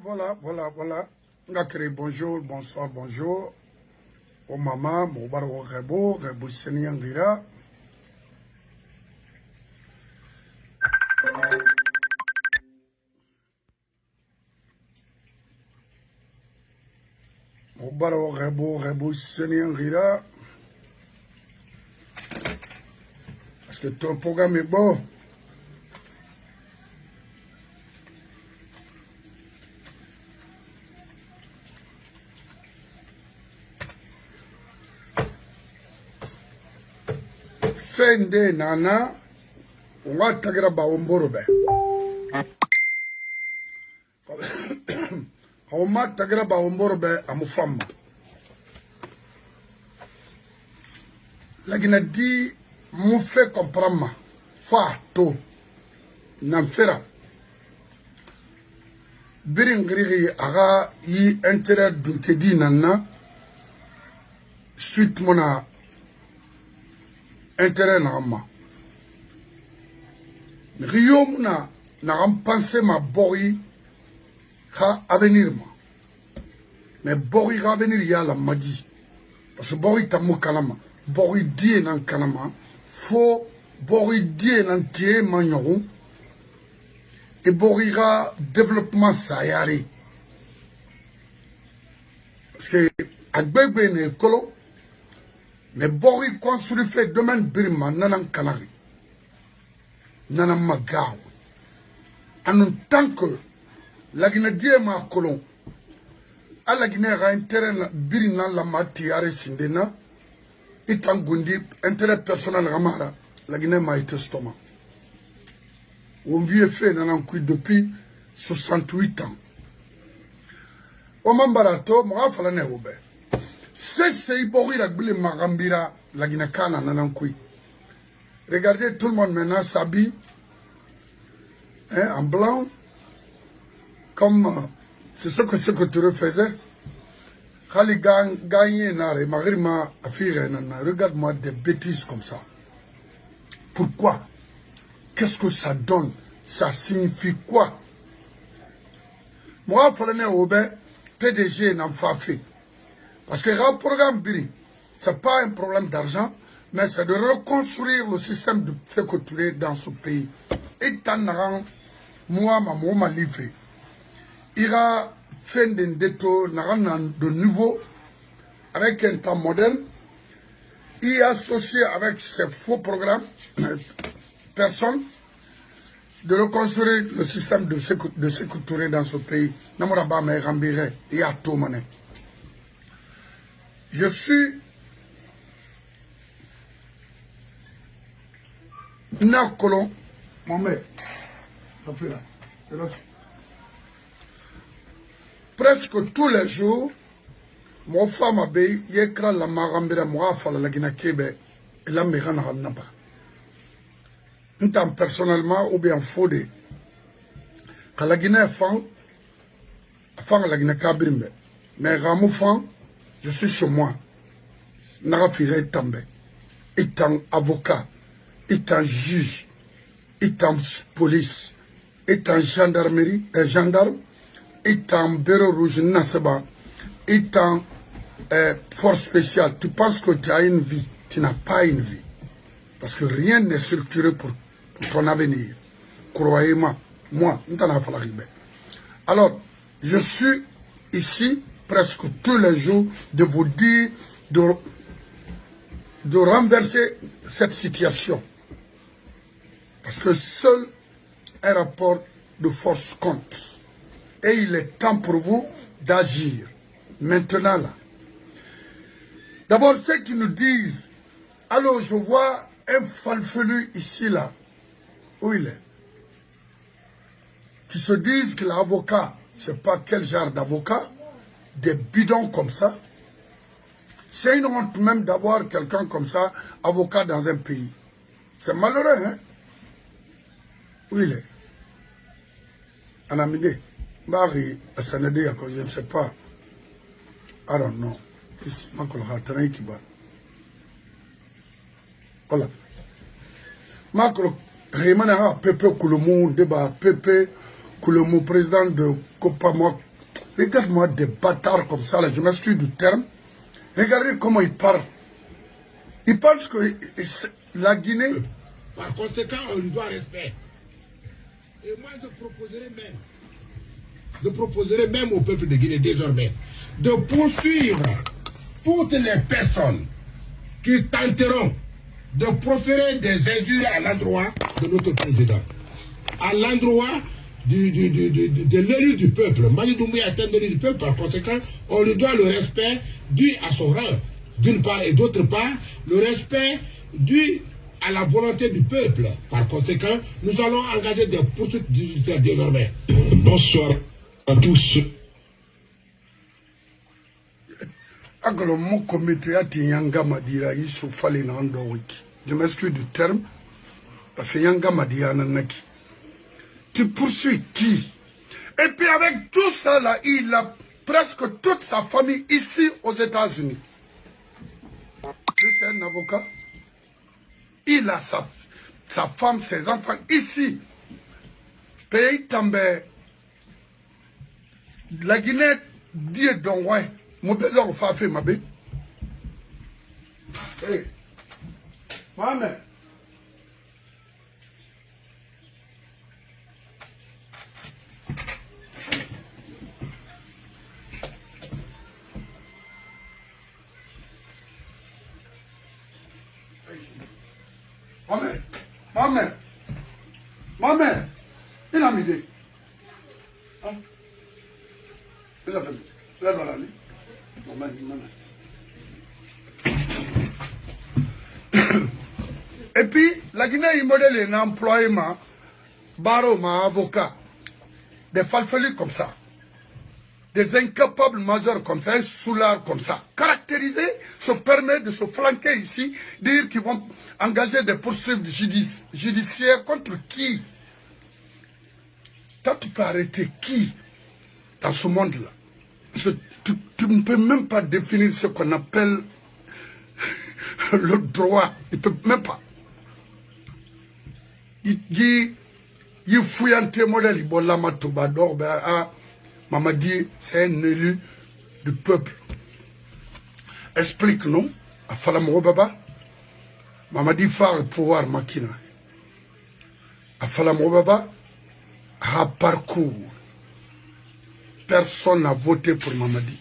voilà. Ngakere, bonjour, bonsoir, bonjour. O mama, Moubarou Rebo, Rebo Senyangira. Moubarou Rebo, Rebo Senyangira. Parce que ton programme est bon. Fende nana, on va tagra ba omborobe. On va tagra ba omborobe à mufama. La guina dit, mon fait comprendre, fa to, n'amfera. Biringri aga yi intérêt dunkedi nana, suite mona intérêt n'ama. Rio muna n'am pensé ma bori ka avenir ma. Mais bori ka avenir ya la madi. Parce que bori tamu kanama, bori die nan kanama, fo bori die nan tie manyoru. Et bori ka développement sayari. Parce que agbegbe ne kolo. Mais Bori construit fait domaine Birma, nanan Kanari, nanan Magaw. En tant que la Guinée ma colon, à la Guinée a intérêt Birina la matière sindena, et en Gundi, intérêt personnel Ramara, la Guinée m'a été stomac. On vit fait nanan kui depuis 68 ans. Au Mambarato, moi, falane oube. C'est Bori la bile magambira la Guinée-Kana nanankui. Regardez tout le monde maintenant s'habille en blanc comme c'est ce que tu refaisais. Khali gagné nare magrima afire nana. Regarde-moi des bêtises comme ça. Pourquoi? Qu'est-ce que ça donne? Ça signifie quoi? Moi, falane oube PDG n'en fa fait. Parce que le programme Biri, ce n'est pas un problème d'argent, mais c'est de reconstruire le système de sécurité dans ce pays. Et tant moi, ma livré. Il y a fait des détours de nouveau, avec un temps moderne. Il est associé avec ces faux programmes, personne, de reconstruire le système de sécurité dans ce pays. Namoraba me rambire, il y a tout mané. Je suis Nakolon, mon mec, presque tous les jours, mon femme abeille, yekra la marambira moi fala la Guinée Kébé, et la mérana naba. N'tam personnellement ou bien fodé, quand la Guinée fan la Guinée Kabrimbe, mais ramou fan. Je suis chez moi. Narafire Tambe. Étant avocat. Étant juge. Étant police. Étant gendarmerie. Gendarme. Étant bureau rouge Naseba. Étant force spéciale. Tu penses que tu as une vie. Tu n'as pas une vie. Parce que rien n'est structuré pour ton avenir. Croyez-moi. Moi, alors, je suis ici presque tous les jours de vous dire de renverser cette situation. Parce que seul un rapport de force compte. Et il est temps pour vous d'agir. Maintenant là. D'abord ceux qui nous disent, alors je vois un falfelu ici là. Où il est? Qui se disent que l'avocat, je ne sais pas quel genre d'avocat, des bidons comme ça. C'est une honte même d'avoir quelqu'un comme ça, avocat dans un pays. C'est malheureux, hein? Où il est? Anamide. Bari, Asanede, je ne sais pas. I don't know. Voilà. Macro, Raymana, Pepe Koulomou, débat, Pepe Koulomou, président de Copamok, Regarde-moi des bâtards comme ça, là, je m'excuse du terme. Regardez comment ils parlent. Ils pensent que la Guinée... Par conséquent, on lui doit respect. Et moi, je proposerai même au peuple de Guinée désormais de poursuivre toutes les personnes qui tenteront de proférer des injures à l'endroit de notre président, à l'endroit de l'élu du peuple. Mali Doumbouya est un élu du peuple, par conséquent, on lui doit le respect dû à son rang, d'une part, et d'autre part, le respect dû à la volonté du peuple. Par conséquent, nous allons engager des poursuites judiciaires désormais. Bonsoir à tous. Je m'excuse du terme, parce que Yanga Madia Nanaki. Tu poursuis qui? Et puis avec tout ça là, il a presque toute sa famille ici aux États-Unis. C'est un avocat. Il a sa femme, ses enfants ici. Pays També. La Guinée dit donc ouais. Mon besoin de faire ma bé. Hey. Maman. Maman, il a mis des. Il a fait. Et puis, la Guinée, il modèle un employement, barreau, avocat, des falfelis comme ça, des incapables majeurs comme ça, un soulard comme ça, caractérisé, se permet de se flanquer ici, dire qu'ils vont engager des poursuites judiciaires contre qui? Toi, tu peux arrêter qui dans ce monde-là? Tu ne peux même pas définir ce qu'on appelle le droit. Tu ne peux même pas. Il fouille un modèle, il boit la matouba Mamadi, c'est un élu du peuple. Explique-nous, à Falamro Baba, Mamadi Far le pouvoir Makina. À Falamro Baba, a parcours. Personne n'a voté pour Mamadi.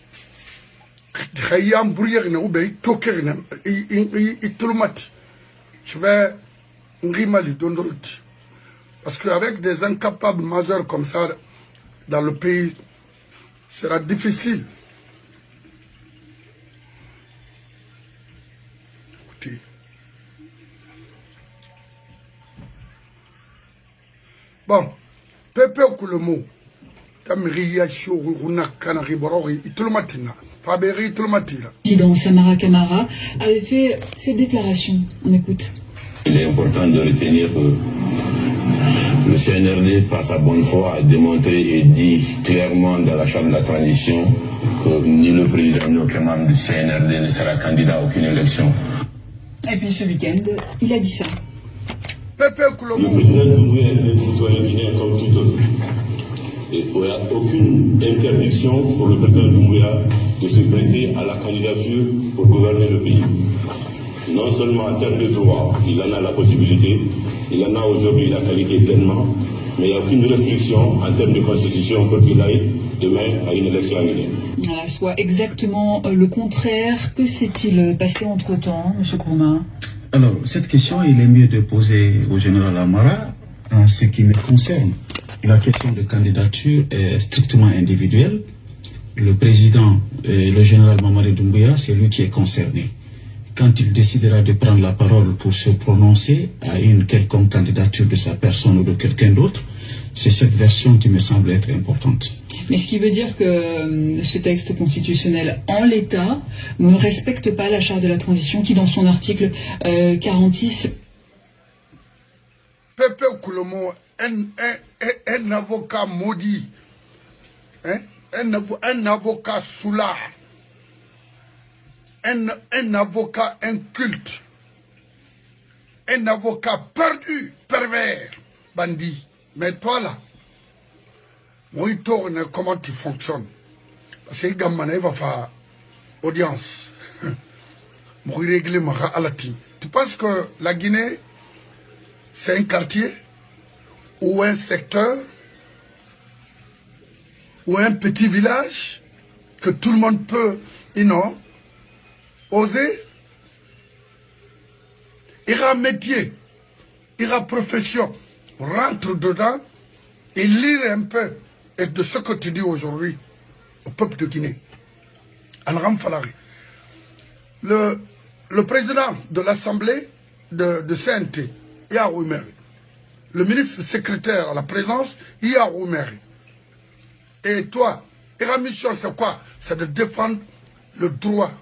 Je vais parce qu'avec des incapables majeurs comme ça dans le pays, sera difficile. Écoutez. Bon, Pepe Okulomo, Président Samara Camara avait fait cette déclaration. On écoute. Il est important de retenir que le CNRD, par sa bonne foi, a démontré et dit clairement dans la Chambre de la transition que ni le président ni aucun membre du CNRD ne sera candidat à aucune élection. Et puis ce week-end, il a dit ça. Le président Doumbouya est un citoyen guinéen comme tout autre. Et il n'y a aucune interdiction pour le président Doumbouya de se prêter à la candidature pour gouverner le pays. Non seulement en termes de droit, il en a la possibilité, il en a aujourd'hui la qualité pleinement, mais il n'y a aucune restriction en termes de constitution pour qu'il aille demain à une élection en Guinée. Voilà, soit exactement le contraire. Que s'est-il passé entre-temps, M. Kourouma? Alors, cette question, il est mieux de poser au général Amara en ce qui me concerne. La question de candidature est strictement individuelle. Le président et le général Mamadi Doumbouya, c'est lui qui est concerné. Quand il décidera de prendre la parole pour se prononcer à une quelconque candidature de sa personne ou de quelqu'un d'autre, c'est cette version qui me semble être importante. Mais ce qui veut dire que ce texte constitutionnel, en l'état, ne respecte pas la charte de la transition qui, dans son article 46... Pepe Okulomo, un avocat maudit, hein? un avocat soulard, un avocat inculte, un avocat perdu, pervers, bandit. Mais toi là, moi il tourne comment tu fonctionnes. parce que Gamana va faire audience. Tu penses que la Guinée, c'est un quartier ou un secteur ou un petit village que tout le monde peut, oser? Il y a un métier, il y a une profession. Rentre dedans et lire un peu de ce que tu dis aujourd'hui au peuple de Guinée. Anram Falari. Le président de l'Assemblée de CNT, Iya Ouimeri. Le ministre secrétaire à la présence, Iya Ouimeri. Et toi, la mission c'est quoi? C'est de défendre le droit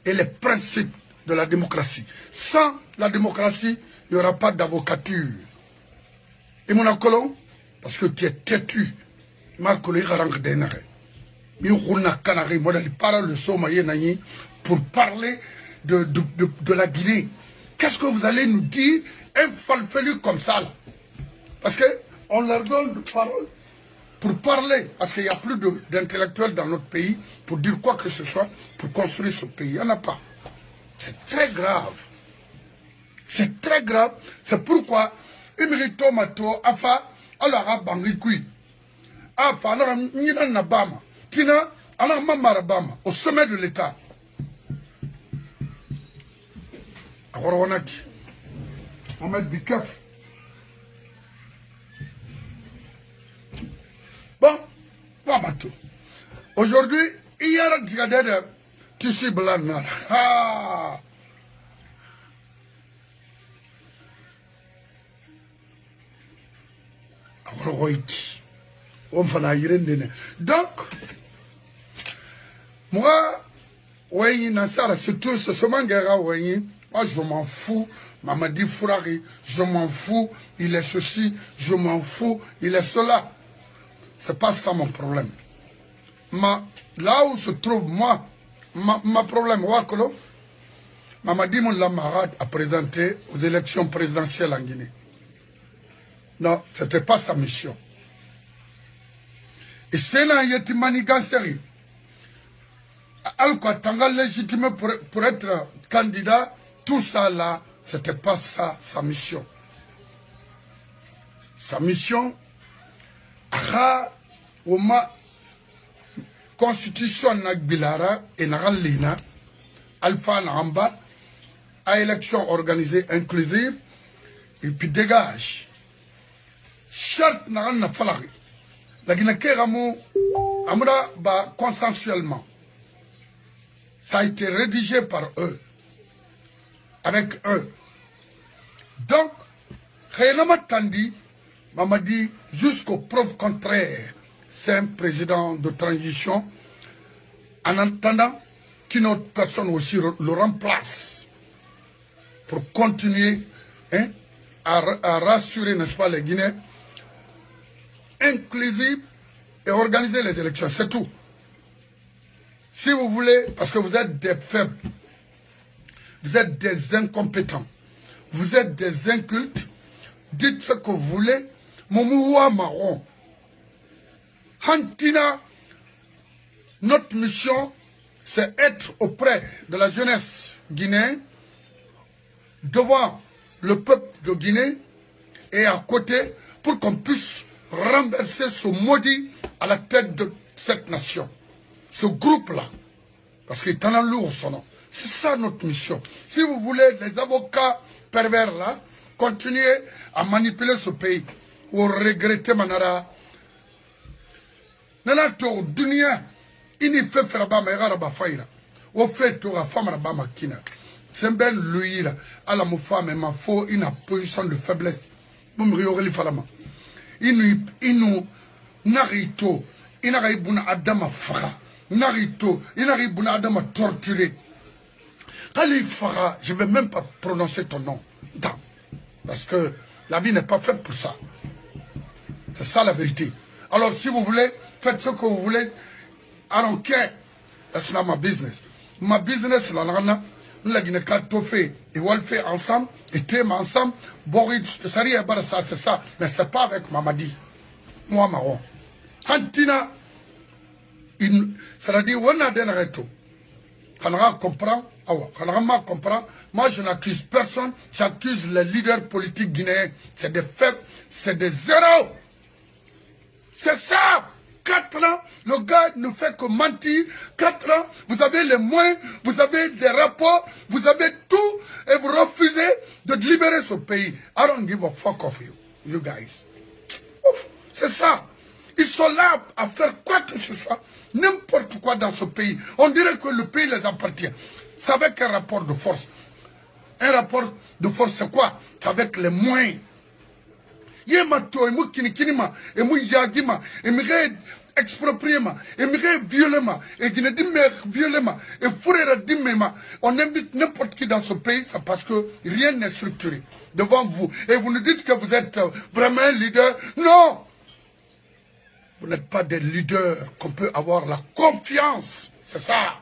et les principes de la démocratie. Sans la démocratie, il n'y aura pas d'avocature. Et mon colon, parce que tu es têtu, ma collègue Harang Denare. Pour parler de la Guinée. Qu'est-ce que vous allez nous dire, un falfelu comme ça là? Parce qu'on leur donne de parole pour parler, parce qu'il n'y a plus d'intellectuels dans notre pays pour dire quoi que ce soit, pour construire ce pays. Il n'y en a pas. C'est très grave. C'est très grave. C'est pourquoi Emirito Mato Afa Alara Bangikui Afa Alara Nina Nabama Tina Alara Mamarabama au sommet de l'État. Agorowanaki Ahmed Bikaf. Bon, Wamato. Aujourd'hui, il y a un tigade de tissu blanc. Ah! Donc, moi, c'est ce mangara, moi je m'en fous. Mamadi Fourari, je m'en fous, il est ceci, je m'en fous, il est cela. C'est pas ça mon problème. Là où se trouve moi, ma problème, Wakolo, Mamadi Moulamara a présenté aux élections présidentielles en Guinée. Non, ce n'était pas sa mission. Et c'est là qu'il y a une manigancérie. Al-Kwa Tanga légitime pour être candidat, tout ça là, ce n'était pas ça sa mission. Sa mission, la constitution Nagbilara et Naralina, Alpha Namba, à élection organisée inclusive, et puis dégage. Charte n'a fallu. La Guinée-Kéramou, Amra, consensuellement. Ça a été rédigé par eux. Avec eux. Donc, Rénama Tandi m'a dit, jusqu'aux preuves contraires, c'est un président de transition, en attendant qu'une autre personne aussi le remplace pour continuer à rassurer, n'est-ce pas, les Guinéens, inclusive et organiser les élections, c'est tout. Si vous voulez, parce que vous êtes des faibles, vous êtes des incompétents, vous êtes des incultes, dites ce que vous voulez, Momouwa Marron. Hantina, notre mission, c'est être auprès de la jeunesse guinéenne, devant le peuple de Guinée et à côté, pour qu'on puisse renverser ce maudit à la tête de cette nation. Ce groupe-là. Parce qu'il est en lourd son nom. C'est ça notre mission. Si vous voulez, les avocats pervers là, continuer à manipuler ce pays. Ou regretter Manara. Nana to dunia. Ini fait faire ma yaraba faïra. Ou fait to la femme raba makina. C'est ben lui là. À la femme et ma faux, une position de faiblesse. Mumriori falama. Inu narito. Inaribuna adama fra. Narito. Inaribuna adama torturé. Khalifara, je ne vais même pas prononcer ton nom. Non. Parce que la vie n'est pas faite pour ça. C'est ça la vérité. Alors si vous voulez, faites ce que vous voulez. I don't care. That's not my business. My business, la Guinée fait, ils vont le faire ensemble, et thème ensemble. Boris, ça, c'est ça. Mais c'est pas avec Mamadi. Moi, Marron. Hantina, C'est-à-dire, on a des raisons. Quand on comprend, quand on comprend, moi je n'accuse personne, j'accuse les leaders politiques guinéens. C'est des faibles, c'est des zéros. C'est ça. 4 ans, le gars ne fait que mentir. 4 ans, vous avez les moyens, vous avez des rapports, vous avez tout, et vous refusez de libérer ce pays. I don't give a fuck of you guys. C'est ça. Ils sont là à faire quoi que ce soit, n'importe quoi dans ce pays. On dirait que le pays les appartient. C'est avec un rapport de force. Un rapport de force, c'est quoi? C'est avec les moyens. Yema to, et mou kinikinima, et mou yagima, et mire expropriément, et mire violemment, et guiné dimme violemment, et fourrera dimmema. On invite n'importe qui dans ce pays, c'est parce que rien n'est structuré devant vous. Et vous nous dites que vous êtes vraiment un leader. Non! Vous n'êtes pas des leaders qu'on peut avoir la confiance. C'est ça.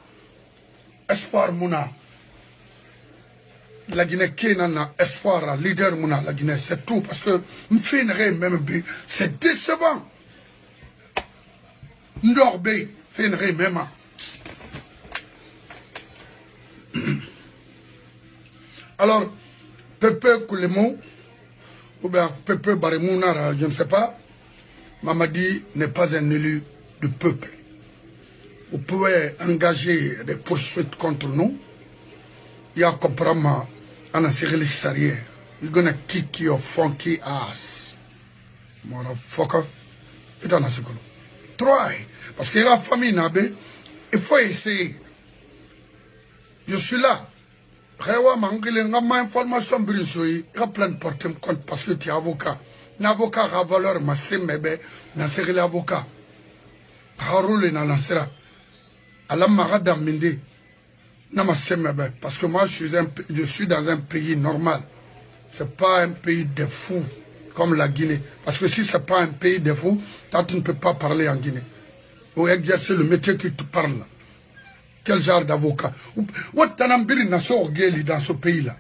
Espoir Mouna. La Guinée qui n'a espoir, leader Mouna, la Guinée, c'est tout. Parce que même c'est décevant. Ndorbe, Fénéré même. Alors, Pepe Koulemou, ou bien Pepe Baremouna, je ne sais pas. Mamadi n'est pas un élu du peuple. Vous pouvez engager des poursuites contre nous. Il y a comprendre en Cyril Sarrière. You're gonna kick your funky ass. Motherfucker. Et dans la seconde. Try. Parce qu'il y a la famille Nabé. Il faut essayer. Je suis là. Rewa Mangile, il y a ma information brisée. Il y a plein de portes compte parce que tu es avocat. N'avocat a valeur, ma semebe, n'a serré l'avocat. Haroule n'a lancé. Alam Marada Minde, n'a ma semebe. Parce que moi, je suis dans un pays normal. C'est pas un pays de fous, comme la Guinée. Parce que si c'est pas un pays de fous, tu ne peux pas parler en Guinée. Ou exercer le métier que tu parles. Quel genre d'avocat? Où t'anambili n'a sorgeli dans ce pays-là?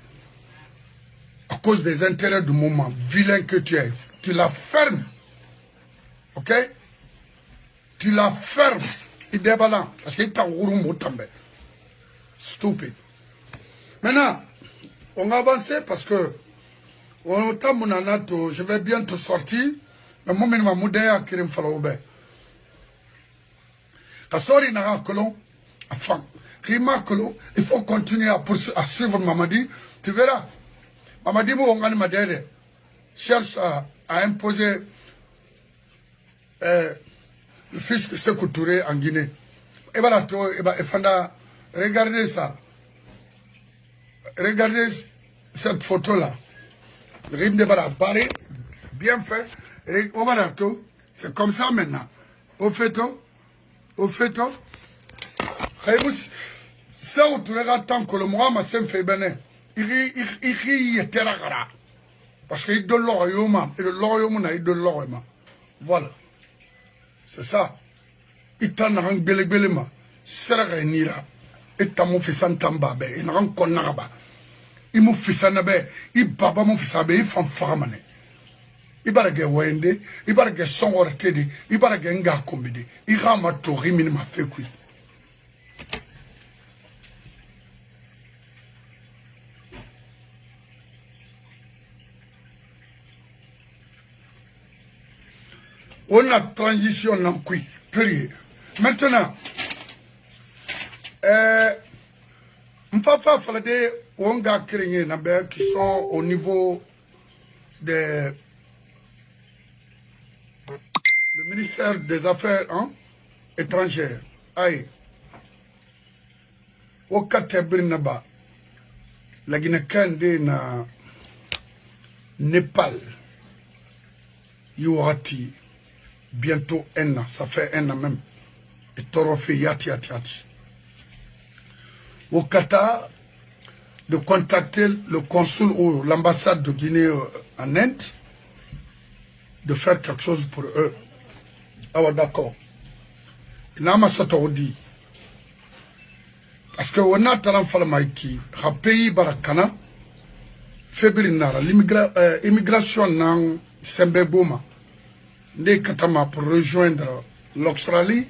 À cause des intérêts du moment, vilain que tu es. Tu la fermes. Ok? Tu la fermes. Il débalance. Parce qu'il t'a ouroumou tambe. Stupide. Maintenant, on a avancé parce que je vais bientôt sortir. Mais moi, je vais me kirim falaoube. Kasori n'a colon. Enfin, il faut continuer à suivre Mamadi. Tu verras. Mamadi Mouangani Madere cherche à imposer le fils de Sékou Touré en Guinée. Et voilà, regardez ça. Regardez cette photo-là. Rim de Barabari, bien fait. C'est comme ça maintenant. Au fait, ça où tu regardes tant que le Mohamed s'est fait bénin. Il est teragara. Parce qu'il donne l'oreillon, et le l'oreillon il donne l'oreillon. Voilà. C'est ça. Il t'en a un belébéléma. Serra nira. Et t'as mon fils en tambabe. Il n'a un connaba. Il m'a fils en abe. Il baba mon fils abe. Il fanfaramane. Il barage wende. Il barage son ortede. Il barage nga kombide. Il ramato rimine ma fekui. On a transition en qui, période. Maintenant, Mpapa Falade, on a créé qui sont au niveau du ministère des Affaires étrangères. Aïe. Au Katebrinaba, la Guinée-Kandé na Népal, Yoati. Bientôt 1 an, ça fait 1 an même. Et Torofé yati. Au Qatar, de contacter le consul ou l'ambassade de Guinée en Inde, de faire quelque chose pour eux. Ah ouais, d'accord. Il n'a pas dit. Parce que on a talent falamaiki, un pays barakana, fébrilinara, l'immigration dans Sembeboma. Des Katama pour rejoindre l'Australie,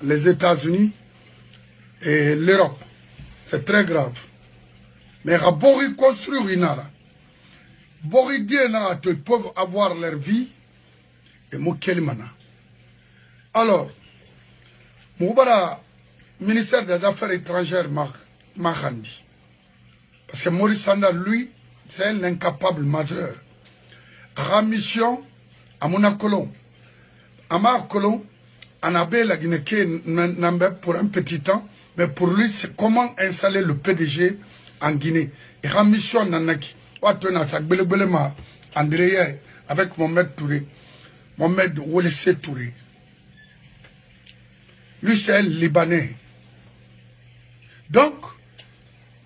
les États-Unis et l'Europe. C'est très grave. Mais Bori construire Inara. Bori Dienara, ils peuvent avoir leur vie et Moukelimana. Alors, Moubara, ministère des Affaires étrangères, Mahandi. Parce que Maurice Sanda, lui, c'est un incapable majeur. À mission, à Monacolon. À Marcolon, en Abé, la Guinée, pour un petit temps, mais pour lui, c'est comment installer le PDG en Guinée. Et à mission, Nanaki. André, avec Mohamed Touré. Mohamed Wolessé Touré. Lui, c'est un Libanais. Donc,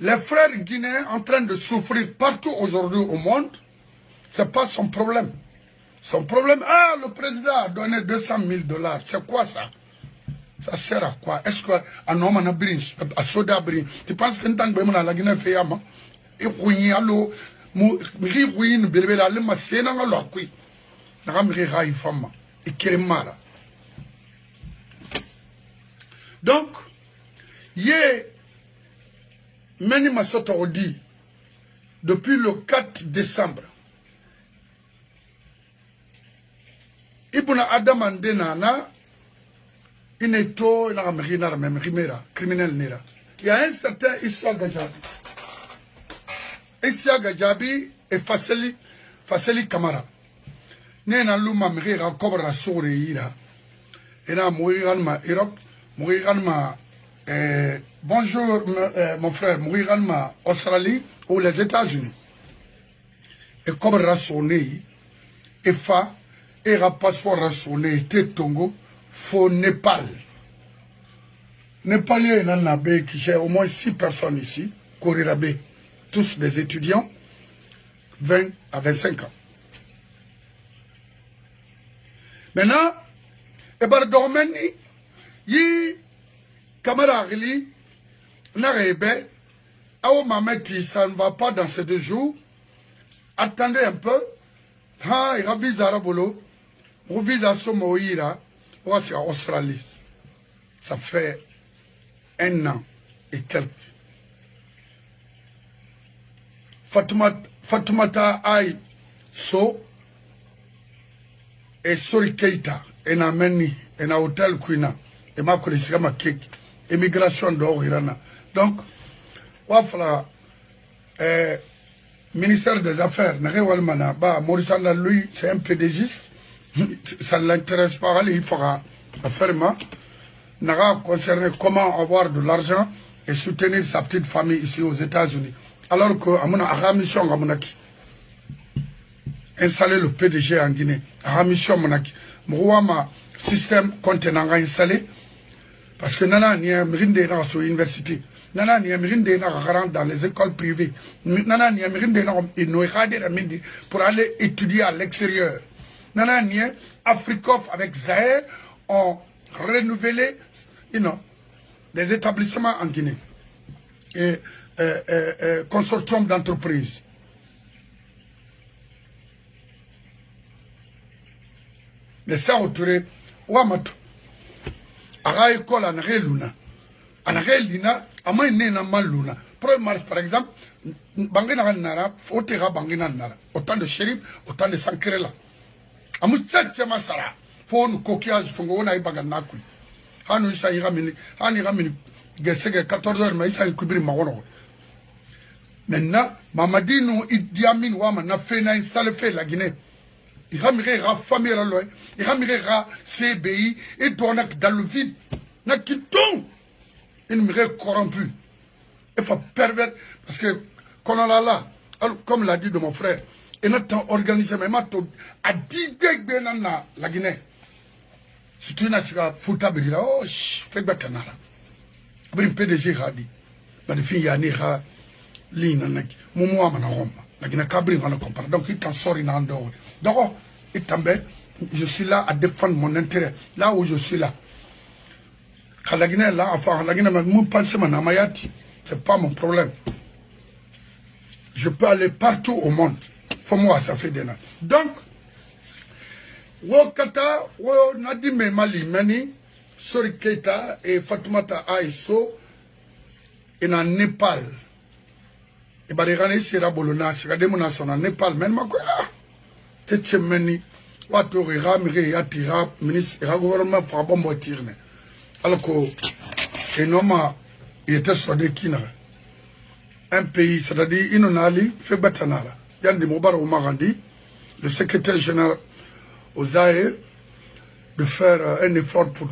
les frères guinéens en train de souffrir partout aujourd'hui au monde, ce n'est pas son problème. Son problème, le président a donné 200 000 $. C'est quoi ça? Ça sert à quoi? Est-ce qu'un homme en a brin, à soda brin, tu penses qu'un temps que la Guinée fait yama? Et oui, allo, miri ruine, bébé, la lema, c'est dans la qui. N'a miri raï femme, et kémara. Donc, Meni Massota dit, depuis le 4 décembre, Ibuna Adam Andenana, Ineto, il a même criminel Nera. Il y a un certain Issa Gajabi. Issa Gajabi et Fasseli Kamara. Nena Luma Mrira Cobra Soreira. Et là, Mouiranma Europe, Mouiranma. Bonjour, mon frère, Mouiranma Australie ou les États-Unis. Et comme rassonné, et fa, et passeport rassonné, Tongo, faut Népal. Népalais, Nanabé, qui j'ai au moins 6 personnes ici, Korirabé, tous des étudiants, 20 à 25 ans. Maintenant, et par Dormeni, yi Kamara Rili, Narebe, Ao Mameti, ça ne va pas dans ces 2 jours. Attendez un peu. Ha, il ravise Arabolo, ravise à Somoïra, ou à Australie. Ça fait 1 an et quelques. Fatoumata Aï So et Sori Keita, et Nameni, et na hôtel Quina, et ma collègue ma cake, immigration d'or Irana. Donc, Wafla, ministère des Affaires, Narewalmana, Maurice Anda, lui, c'est un PDGiste, ça ne l'intéresse pas, il fera affairement. Nara concerné comment avoir de l'argent et soutenir sa petite famille ici aux États-Unis. Alors que, à mon mission, à mon installer le PDG en Guinée, à mission, mon système contenant installé, parce que nana n'y a rien de sur l'université, nana n'y a rien de dans les écoles privées, nana n'y a rien de pour aller étudier à l'extérieur. Nana n'y a Africof avec Zahir ont renouvelé, des établissements en Guinée et consortium d'entreprises. Mais ça autouré, Wamato. Ara école en Luna. En Lina, à moins n'a mal Luna. 1er mars, par exemple, Bangina Nara, Otera Bangina Nara. Autant de shérifs, autant de Sankrela. À Moutsak Masara, Fon coquillage, Fongona et Baganakui. Hanu Saïramini, Haniramini, Gesseg 14h, mais il s'est couvert Marono. Maintenant, Mamadino, Idiamin, Wama, n'a fait installé fait la Guinée. Il ramènera famille à l'ouest, il ramènera CBI et doit dans le vide. N'a quitton. Il me corrompu. Il faut pervertir. Parce que, quand on a là, comme l'a dit de mon frère, il n'a pas organisé, mais maintenant, à 10 gars, la Guinée. Si tu n'as pas foutu, oh, fais bien canard. Mais le PDG a dit, mais le fille a dit, l'île, Moumou Amanaroma. La Guinée Cabri, on comprend. Donc, il t'en sort, il en dehors. Donc, je suis là à défendre mon intérêt. Là où je suis là. Quand la Guinée est là, enfin, la Guinée m'a pensé mon amayati. Ce n'est pas mon problème. Je peux aller partout au monde. Pour moi, ça fait des ans. Donc, Wokata, Nadime Mali, Mani, Sori Keita et Fatoumata Aiso et en Népal. Et bah les Rani sera bolona, c'est regardez mon nation en Népal, même ma quoi. C'est chemeni, wato ramire yatira ministre et gouvernement frabon botirne. Alors que énormément il était sur des kinara. Un pays, c'est-à-dire inonali fait batanara. Yandi Moubar Oumarandi, le secrétaire général aux AE, de faire un effort pour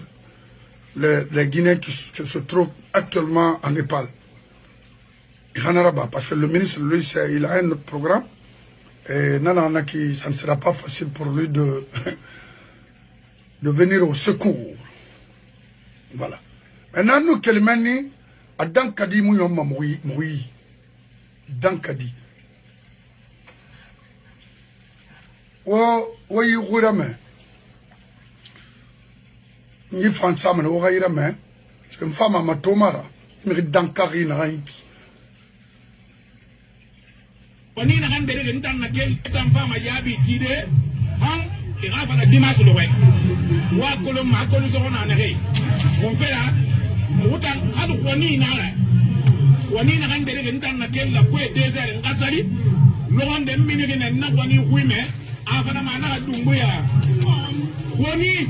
les Guinéens qui se trouvent actuellement en Népal. Parce que le ministre, lui, il a un autre programme. Et ça ne sera pas facile pour lui de venir au secours. Voilà. Maintenant, nous, Kelimani, à Dankadi, Moui. Dankadi. Oui, ni Français mais au raïra mais parce que femme à ma tomara mais dankari na raïki oni na kan dere ndan na kel tan fama yabi tide han e rafa na dimanche do wa kolo ma kolo so na na hey on fait là mutan hadu woni na ra woni na kan dere ndan na kel la ko désert ngasali lo hande miniri na woni huime afana mana dumbuya woni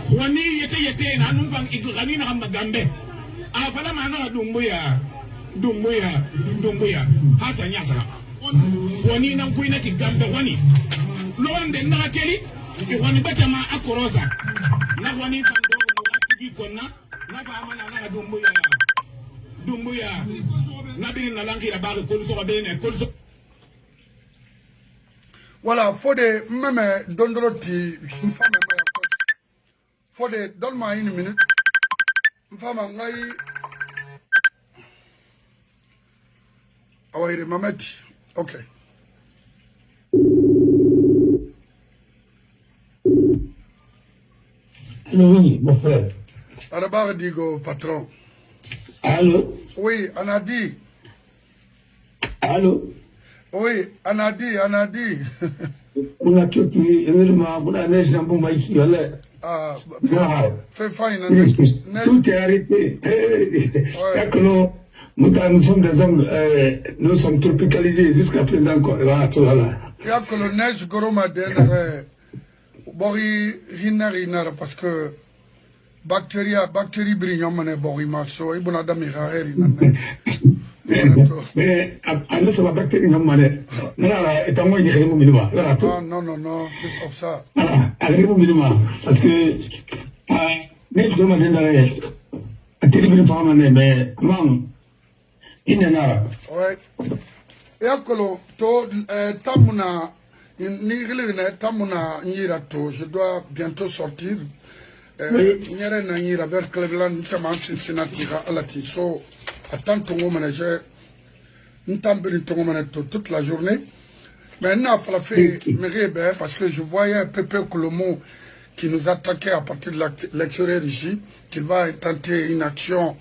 wani yete na numfang igani na magambe afala mana dumbuya hasa nyasa wani na kuina kigambe wani lo wande na keli wani bata ma akorosa na wani fando ko konna na fa mana na dumbuya na bi na langi la ba ko so be ne ko so. Voilà, faut de même dondroti une femme faut de donne-moi une minute. Une femme ngai awai mameti. OK. Allô, oui, mon frère. Arabar digo patron. Allô? Oui, Anadi. Allô? Oui, Anadi. On a tout qui est vraiment, on a neige dans mon maïs, Ah, fais fine. Tout est arrêté. Nous sommes des hommes, nous sommes tropicalisés jusqu'à présent. Il y a que le neige goromadène, bori rina parce que bactéries brillent, bori maso, et bon adam mais à nous, ça va bactéries, non, non, c'est sauf ça. Parce que, neige goromadène, terrible femme, mais, non. Ouais. Et alors, tamuna, tamuna nyirato, je dois bientôt sortir. Nyere na nyira vers Cleveland, sama Cincinnati alati. So, attends ton manager, n'tambeli ton manager toute la journée. Maintenant, il fallait faire parce que je voyais Pépé Kolomo qui nous attaquait à partir de l'extérieur ici, qu'il va tenter une action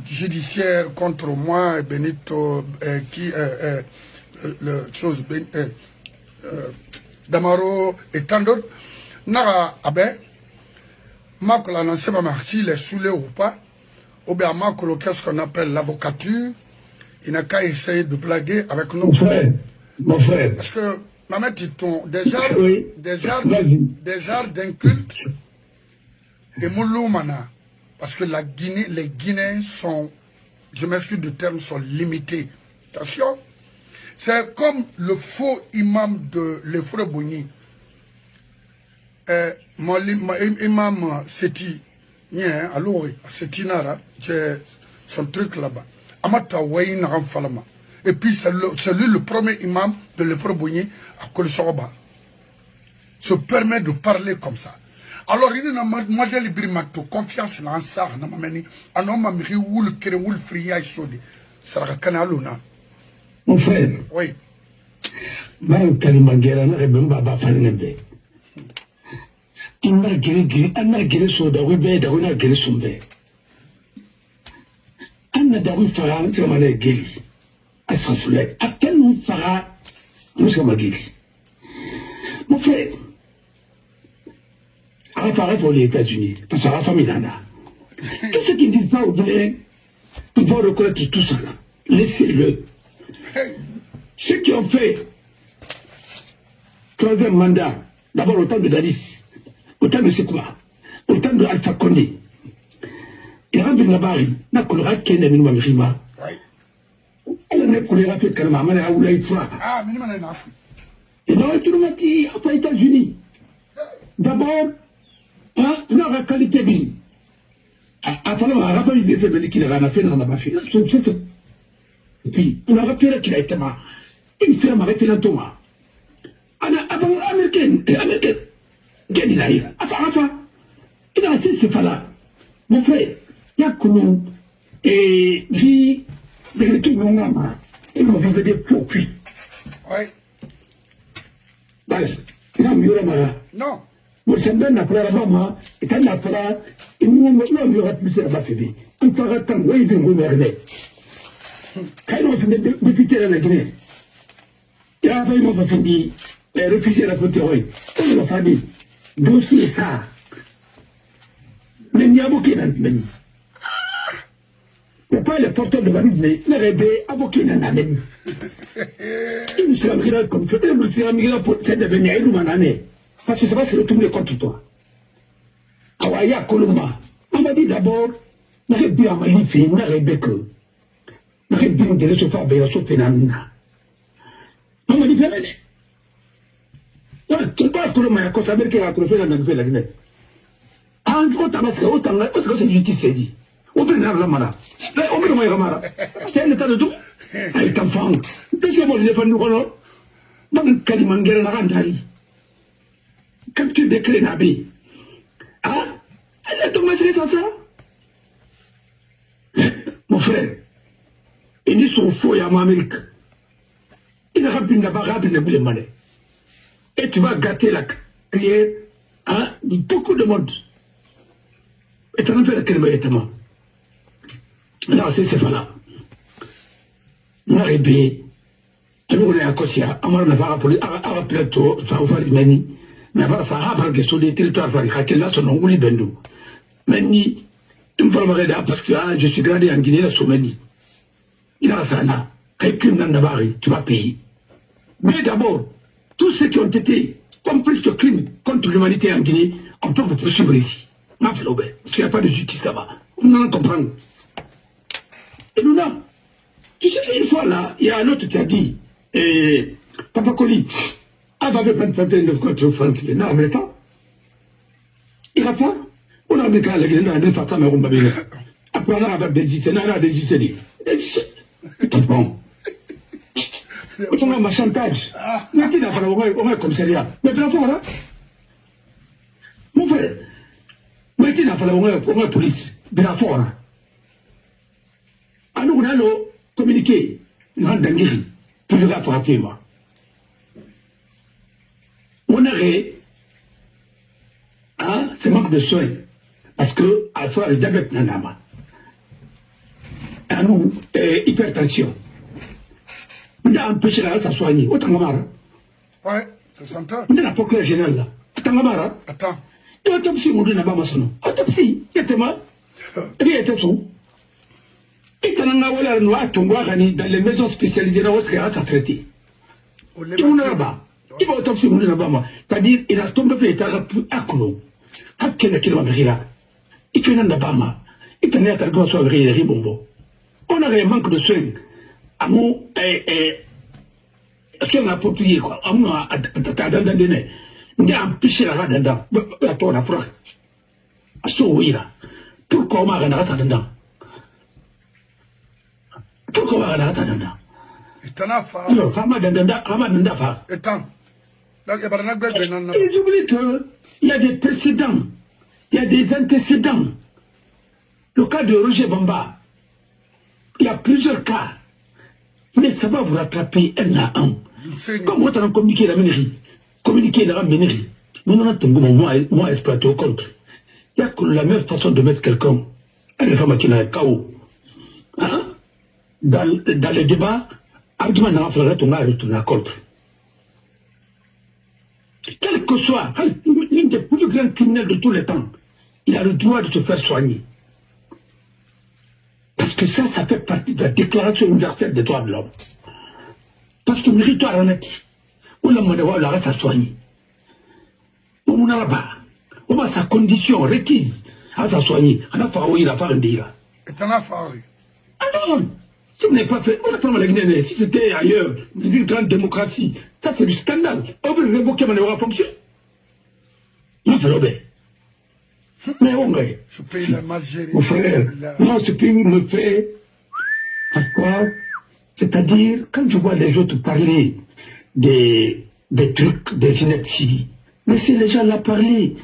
judiciaire contre moi et Benito qui le chose Damaro et tant d'autres. Nara abe Marco l'a annoncé ma marchi, il est saoulé ou pas. Ou bien Marco qu'est-ce qu'on appelle l'avocature. Il n'a qu'à essayer de blaguer avec nous. Mon frère. Parce que maman Titon, des arts d'un culte et Mouloumana. Parce que les Guinéens sont, je m'excuse du terme, sont limités. Attention, c'est comme le faux imam de l'Efre Bouni. Imam Seti, alors, Seti Nara, c'est son truc là-bas. Amata Waïn Ramfalama. Et puis c'est lui le premier imam de l'Efre Bouni à Kolsoroba. Se permet de parler comme ça. Alors, il y a un modèle de confiance dans ça. Il y a un homme qui a free. Mon frère. Oui. Je Kalimangera na rebe mbaba fanebe. Inna giri anna giri soda we be da wona giri sumbe. Anna da we fara ntsama na giri. Asafule aken fara ntsama giri. Mon frère. Rafa pour les États-Unis. Parce que Rafa Milana. Tout ce qu'ils ne disent pas au Guinéens, ils vont reconnaître tout ça là. Laissez-le. Ceux qui ont fait 3e mandat, d'abord au temps de Dadis, au temps de Sekouba, au temps de Alpha Condé, il y a un Nabari, n'a qu'on aura qu'un ami de Rima. Elle n'a qu'on aura fait Kalma, mais elle a oula Ifra. Ah, mais il n'a pas. Et donc, tout le monde dit, après les États-Unis, d'abord, il a la qualité de vie. À falloir un rappel de fait qu'il a fait dans la fille. Et puis, il a rappelé qu'il a été mort. Il fait un arrêté dans Thomas. Avant américaine, il a eu. Enfin, il a assez ce là. Mon frère, il y a comment, et lui, des qui n'ont pas marre. Ils m'ont vu des faux cuits. Oui. Il a mieux la mara. Non. Vous savez, n'a pas la maman, et quand n'a pas, il n'y aura plus la bafébé. On fera tant, oui, il vient gouverner. Quand on fait des députés à la Guinée, il y a un peu de fait les réfugiés à la Côte-Roi. On l'a fait dossier ça. Mais il y a beaucoup d'amènes. Ce n'est pas les porteurs de valise, mais les rébés à beaucoup d'amènes. Il me sera migré comme ça, il me sera migré pour devenir élu en année. Parce que ça va se retourner contre toi. Awaya Koloma, on m'a dit d'abord, n'a pas bien magnifié, n'a pas bien que. N'a pas bien de se faire bien, sauf Fénamina. On m'a dit, Fénamina. Tu ne peux pas Koloma, il y a quoi, Américain a trouvé la Guinée. En tout cas, c'est justice, dit. On peut n'avoir la mara. On peut n'avoir la mara. C'est un état de tout. Avec un fang. Deuxième mot, il est pas nous connaissons. Donc, Kalimangere n'a rien d'ari. Quand tu déclines Nabi, ah, elle a tombé sur ça. Mon frère, il dit son faux à Amérique. Il a rapide là-bas, rapide le monnaie. Et tu vas gâter la carrière de beaucoup de monde. Et tu as fait la carrière. Alors, c'est ce là. On a rébé. Alors, on est à Kossia. On a rappelé à plateau, ça va faire les mais avant faire sur les territoires, il y a son nom, il bendou. Mais ni, tu me parles parce que je suis gradé en Guinée, la Somalie. Il a ça là. Quelqu'un dans Navarre, tu vas payer. Mais d'abord, tous ceux qui ont été complices de crimes contre l'humanité en Guinée, on peut vous poursuivre ici. Parce qu'il n'y a pas de justice là-bas. On en comprend. Et nous là, tu sais qu'une fois là, il y a un autre qui a dit, Papa Koli, avec une vingtaine de contre France, il n'a pas. Il a pas. On a mis qu'à la Guinée, on a mis ça, mais on va bien. Après, on a des gicés, on a des gicés. C'est bon. On a un chantage. Mais tu n'as pas le commissariat. Mais bien fort, hein? Mon frère, mais tu n'as pas le police. Bien fort, hein? Alors, on a communiqué. On a dinguerie. Pour le gars pour appeler moi. On aurait, ce manque de soins, parce que, à fois, le diabète nanama, nous, hypertension, on a empêché la race à soigner, autant que marre. Ouais, c'est sympa. On a la procureur générale là, c'est un marre. Attends. Et l'autopsie, on dit là-bas, son nom. Autopsie, il était mal. Et bien, il était son. Et quand on a ouvert le noir, on voit dans les maisons spécialisées, là, on serait à traiter. Tout là-bas. Il va autopsie mon là-bas, c'est-à-dire il a tombé fait état à Koulou. À quel kilomètre là? Il fait un là-bas, il tenait à talgon sur le ribombo. On a un manque de soins. À mon soins appropriés quoi. À mon dandane. On a empêché la radanda. La tour la froid. À ce oui là. Pourquoi on m'a rendu dedans? Pourquoi on m'a rendu dedans? Non, Ramadanda fa. Attends. Ils oublient qu'il y a des précédents, il y a des antécédents. Le cas de Roger Bamba, il y a plusieurs cas. Mais ça va vous rattraper un à un. Comme on a communiqué la mairie, communiquer la mairie, nous avons moi exploité au contre. Il n'y a que la meilleure façon de mettre quelqu'un, une femme qui n'a un chaos. Hein? Dans le débat, argument n'a pas retourné à contre. Quel que soit, l'un des plus grands criminels de tous les temps, il a le droit de se faire soigner. Parce que ça fait partie de la Déclaration universelle des droits de l'homme. Parce que méritoire en est, on a reste à soigner. On a là-bas, on a sa condition requise à se soigner. On a fait il a fait un dira. Et t'en as fait. Alors, si vous n'avez pas fait, on a fait la Guinée, si c'était ailleurs, une grande démocratie, ça c'est du scandale. On veut révoquer ma fonction. Non, c'est l'obé. Mais on gagne. Ce pays, la Algérie. Mon frère, moi, ce pays me fait. Parce quoi? C'est-à-dire, quand je vois les autres parler des trucs, des inepties, laissez les gens là parler.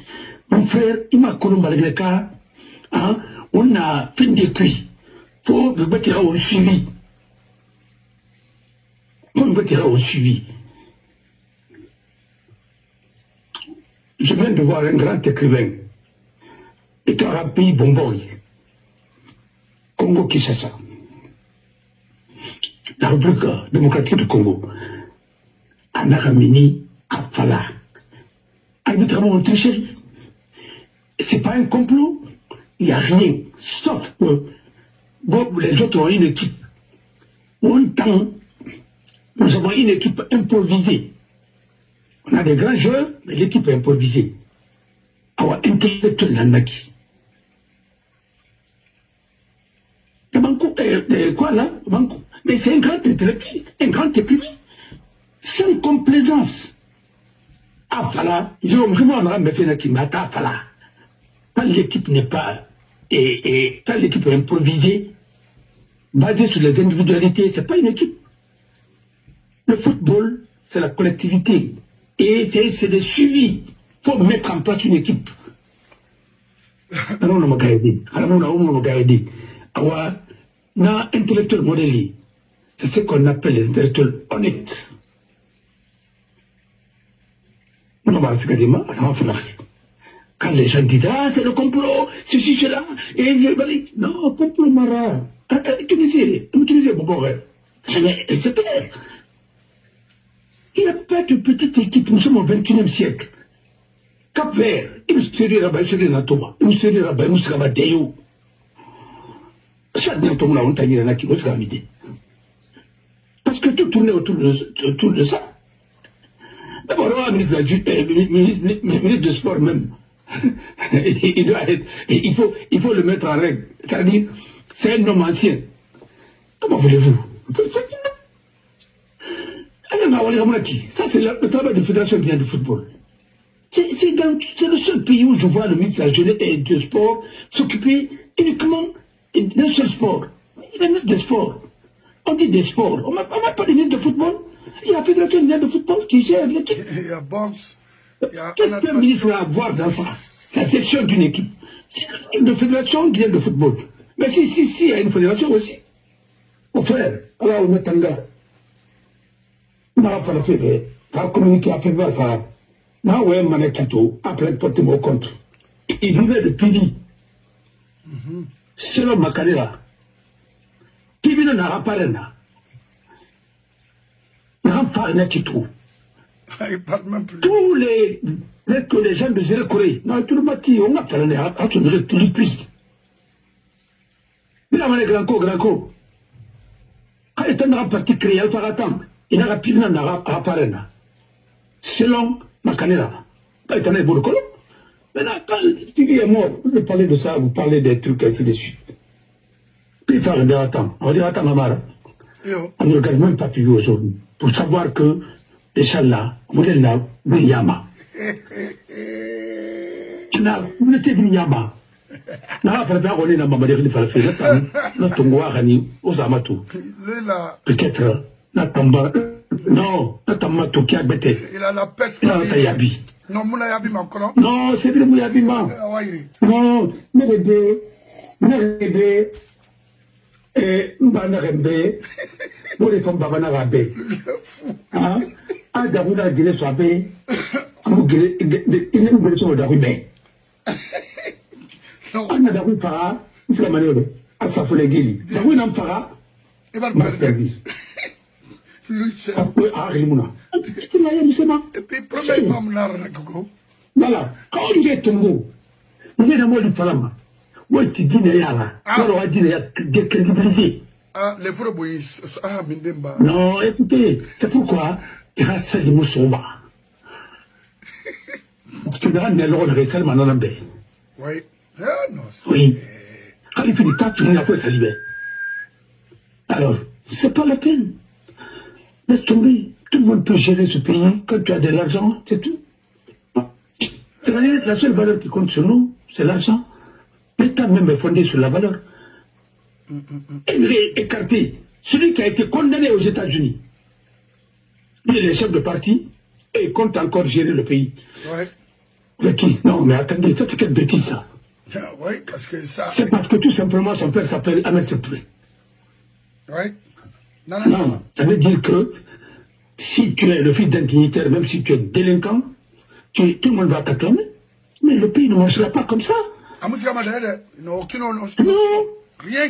Mon frère, il m'a connu malgré ça. Hein? On a fait des cuits. Faut me mettre au suivi. Faut me mettre au suivi. Je viens de voir un grand écrivain. Et un pays Bomboy. Congo-Kinshasa. La République démocratique du Congo. Anaramini, Afala. Arbitrairement en tricherie. C'est pas un complot. Il n'y a rien. Sauf que bon, les autres ont une équipe. Nous avons une équipe improvisée. On a des grands joueurs, mais l'équipe est improvisée. Alors, intellectuel Nanaki. Quoi là? Banco. Mais c'est un grand intellectuel, un grand écrivain. Sans complaisance. Ah, voilà. Je vais vraiment me faire qui m'attend, voilà. Quand l'équipe n'est pas. Et quand l'équipe est improvisée, basée sur les individualités, c'est pas une équipe. Le football, c'est la collectivité. Et c'est des suivis. Il faut mettre en place une équipe. Alors, on m'a gardé. Alors, na intellectuel modèle, c'est ce qu'on appelle les intellectuels honnêtes. Quand les gens disent, ah, c'est le complot, ceci, cela, et non, complot mara. Utilisez bon c'est clair. Il n'y a pas de petite équipe, nous sommes au XXIe siècle. Cap Vert, il nous serait rabat, il serait Natoma, il nous serait rabat, il nous serait rabat Déo. Ça devient tout le monde a dit qui va midi. Parce que tout tournait autour de ça. D'abord, le ministre de sport même, il faut le mettre en règle. C'est-à-dire, c'est un homme ancien. Comment voulez-vous? Ça, c'est le travail de fédération qui vient du football. C'est le seul pays où je vois le ministre de la Jeunesse et du Sport s'occuper uniquement d'un seul sport. Il est ministre des sports. On dit des sports. On n'a pas de ministre de football. Il y a la fédération de football qui gère l'équipe. Il y a boxe. Qu'est-ce qu'un ministre va avoir dans ça? La gestion d'une équipe. C'est une fédération qui vient de football. Mais si, il y a une fédération aussi. Mon frère, alors on est en gars. On n'a pas fait, on a communiqué après ça. Là, on a un cadeau, après porter mon compte. Il vivait de Pili. Selon ma carrière, Pili n'a pas rien. N'a pas rien qui trouve. Il parle même plus. Tous les gens de Zéro Corée, non, tout le matin, on a parlé à tout le plus. Il a mal grand co. Quand il est en partie créé, il va attendre. Il n'a pas rien. Selon ma carrière, il est en train de colon. Maintenant, quand Stevie est mort, vous pouvez parler de ça, vous parlez des trucs ainsi de suite. Puis il faut regarder attends. On va dire attends, maman. On ne regarde même pas Stevie aujourd'hui. Pour savoir que les gens là, vous êtes là, Williama. Vous êtes Williama. Na pas on est dans ma mère, il fallait faire notre Ngouarani aux Amatou. Peut-être, Natamba. Non, Natamato qui a bêté. Il a la peste. Il a Yabi. Non, Mouna Yabi, mon colon. Non, c'est le Yabi, non, mais les deux, et Mbanarembe, vous les femmes Babanarabe. Hein? Ah, Daouda Dile Soabe, il n'est pas sur Daoubé. On a Daoui Para, c'est la manière de Asafoulegili. Daoui Nampara, il va le service. Lui, c'est. Ah, Rimuna. Et puis, premièrement, Voilà. Quand on est tombé, vous êtes dans le Palama. Ouais, tu dis, il y a là. Alors, on dit, il y a décrédibilisé. Ah, les frères Boïs. Ah, Mindemba. Non, écoutez, c'est pourquoi il y a ça de Moussouma. Parce que là, il y a l'ordre de tellement dans la baie. Oui. Ah, non. Oui. Quand il finit, quand tu finis, après, ça libère. Alors, c'est pas la peine. Laisse tomber. Tout le monde peut gérer ce pays. Quand tu as de l'argent, c'est tout. C'est-à-dire, la seule valeur qui compte sur nous, c'est l'argent. L'État même est fondé sur la valeur. Écarté. Celui qui a été condamné aux États-Unis, lui, il est chef de parti et il compte encore gérer le pays. Ouais. Mais qui? Non, mais attendez, ça c'est quelle bêtise ça? Oui, parce que ça. C'est parce que tout simplement son père s'appelle Ahmed Septouré. Oui. Non, ça veut dire que si tu es le fils d'un dignitaire, même si tu es délinquant, tout le monde va t'acclamer. Mais le pays ne marchera pas comme ça. Non. Rien.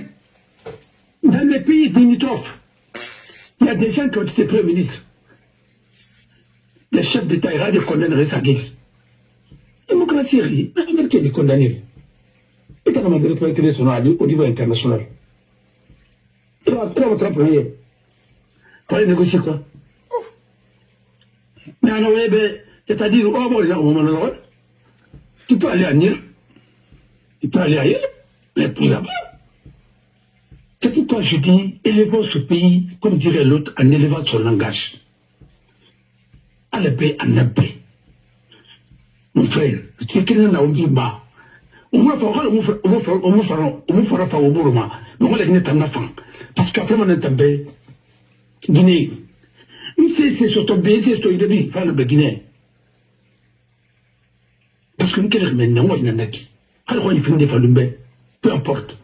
Dans les pays limitrophes, il y a des gens qui ont été premiers ministres. Les chefs d'État iraniens condamneraient sa guerre. Démocratie, l'Amérique est condamnée. Et quand on a représenté son nom au niveau international, il va votre premier. Pour aller négocier quoi? Mais alors, c'est-à-dire, oh bon, les gens, tu peux aller à Nîmes, tu peux aller ailleurs, mais pour là-bas. C'est pourquoi je dis, élevons ce pays, comme dirait l'autre, en élevant son langage. À la paix, en la paix. Mon frère, c'est quelqu'un n'a oublié bas. On me fera pas au bourma, mais on l'a dit en enfant. Parce qu'après, on est tombé. Guinée. C'est sur ton pays, c'est sur ton pays, le Guinée. Parce que nous, quel est maintenant, on a dit. Alors, il finit de faire le bain. Peu importe.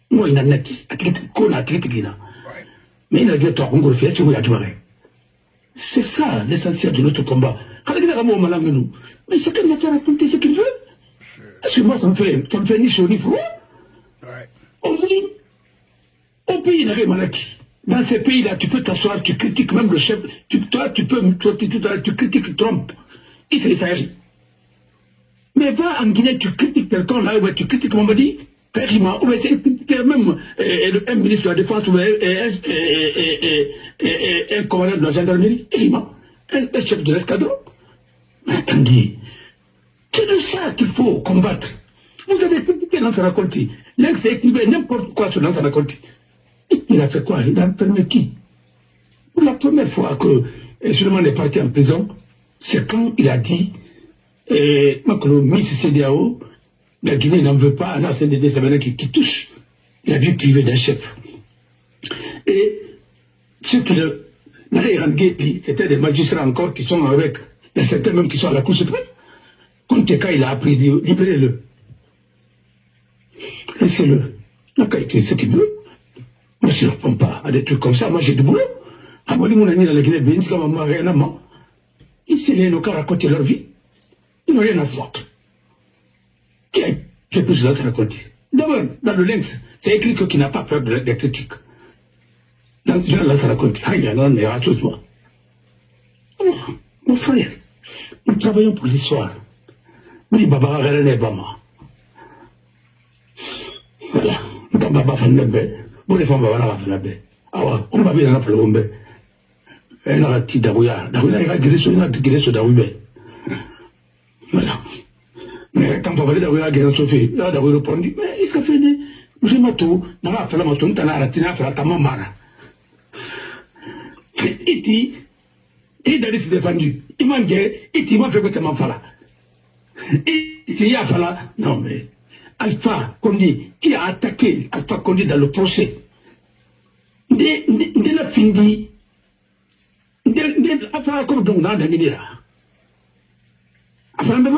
Moi, il a dit, mais il a dit, toi, on va faire, tu vas y aller. C'est ça l'essentiel de notre combat. Mais chacun va te raconter ce qu'il veut. Parce que moi, ça me fait ni chaud ni froid. Au pays, il n'y a rien maladie. Dans ces pays-là, tu peux t'asseoir, tu critiques même le chef. Tu critiques Trump. Il s'est s'agit. Mais va en Guinée, tu critiques quelqu'un là, tu critiques Mamadi, Périma, ou c'est même un ministre de la Défense, ou un commandant de la gendarmerie, Périma, un chef de l'escadron. Mais attendez, c'est de ça qu'il faut combattre. Vous avez critiqué Lansana Conté. L'ex a écrivé n'importe quoi sur Lansana Conté. Il a fait quoi? Il a permis qui? Pour la première fois que Suleiman est parti en prison, c'est quand il a dit Miss CDAO, la Guinée n'en veut pas, là c'est des Samanais qui touchent la vie privée d'un chef. Et ce que c'était des magistrats encore qui sont avec, il y a certains même qui sont à la Cour suprême. Quand Teka il a appris, libérez-le. Laissez-le. Il n'a qu'à écrire ce qu'il veut. Moi je ne réponds pas à des trucs comme ça, moi j'ai du boulot. Avant mon ami dans la Guinée, c'est comme moi, rien à moi. Ici les locaux racontent leur vie. Ils n'ont rien à foutre. Tiens, j'ai plus de raconter. D'abord, dans le Lynx, c'est écrit qu'il n'a pas peur des critiques. Dans ce genre-là, ça raconte. Ah, il y en a, mais raconte-moi. Alors, mon frère, nous travaillons pour l'histoire. Oui, Baba, René Bama. Voilà. Quand Baba Fanebe, bon, les femmes, Baba Fanebe. Ah, ouais, on va bien appeler Ombe. Elle a dit Daouya. Daouya, il a guéri sur Daouya. Voilà. Mais quand on va aller dans la guerre, il a répondu, mais il s'est fait des. Je m'en tout, dans la femme, on a raté la tama mara. Il dit, il a défendu. Il m'a dit, il m'a fait que tu m'en fala. Il dit, il fala. Non, mais Alpha Condé, qui a attaqué Alpha Condé dans le procès. Dès la fin dit, dès Alpha Condé, donc, dans la Guinée. Alpha Condé,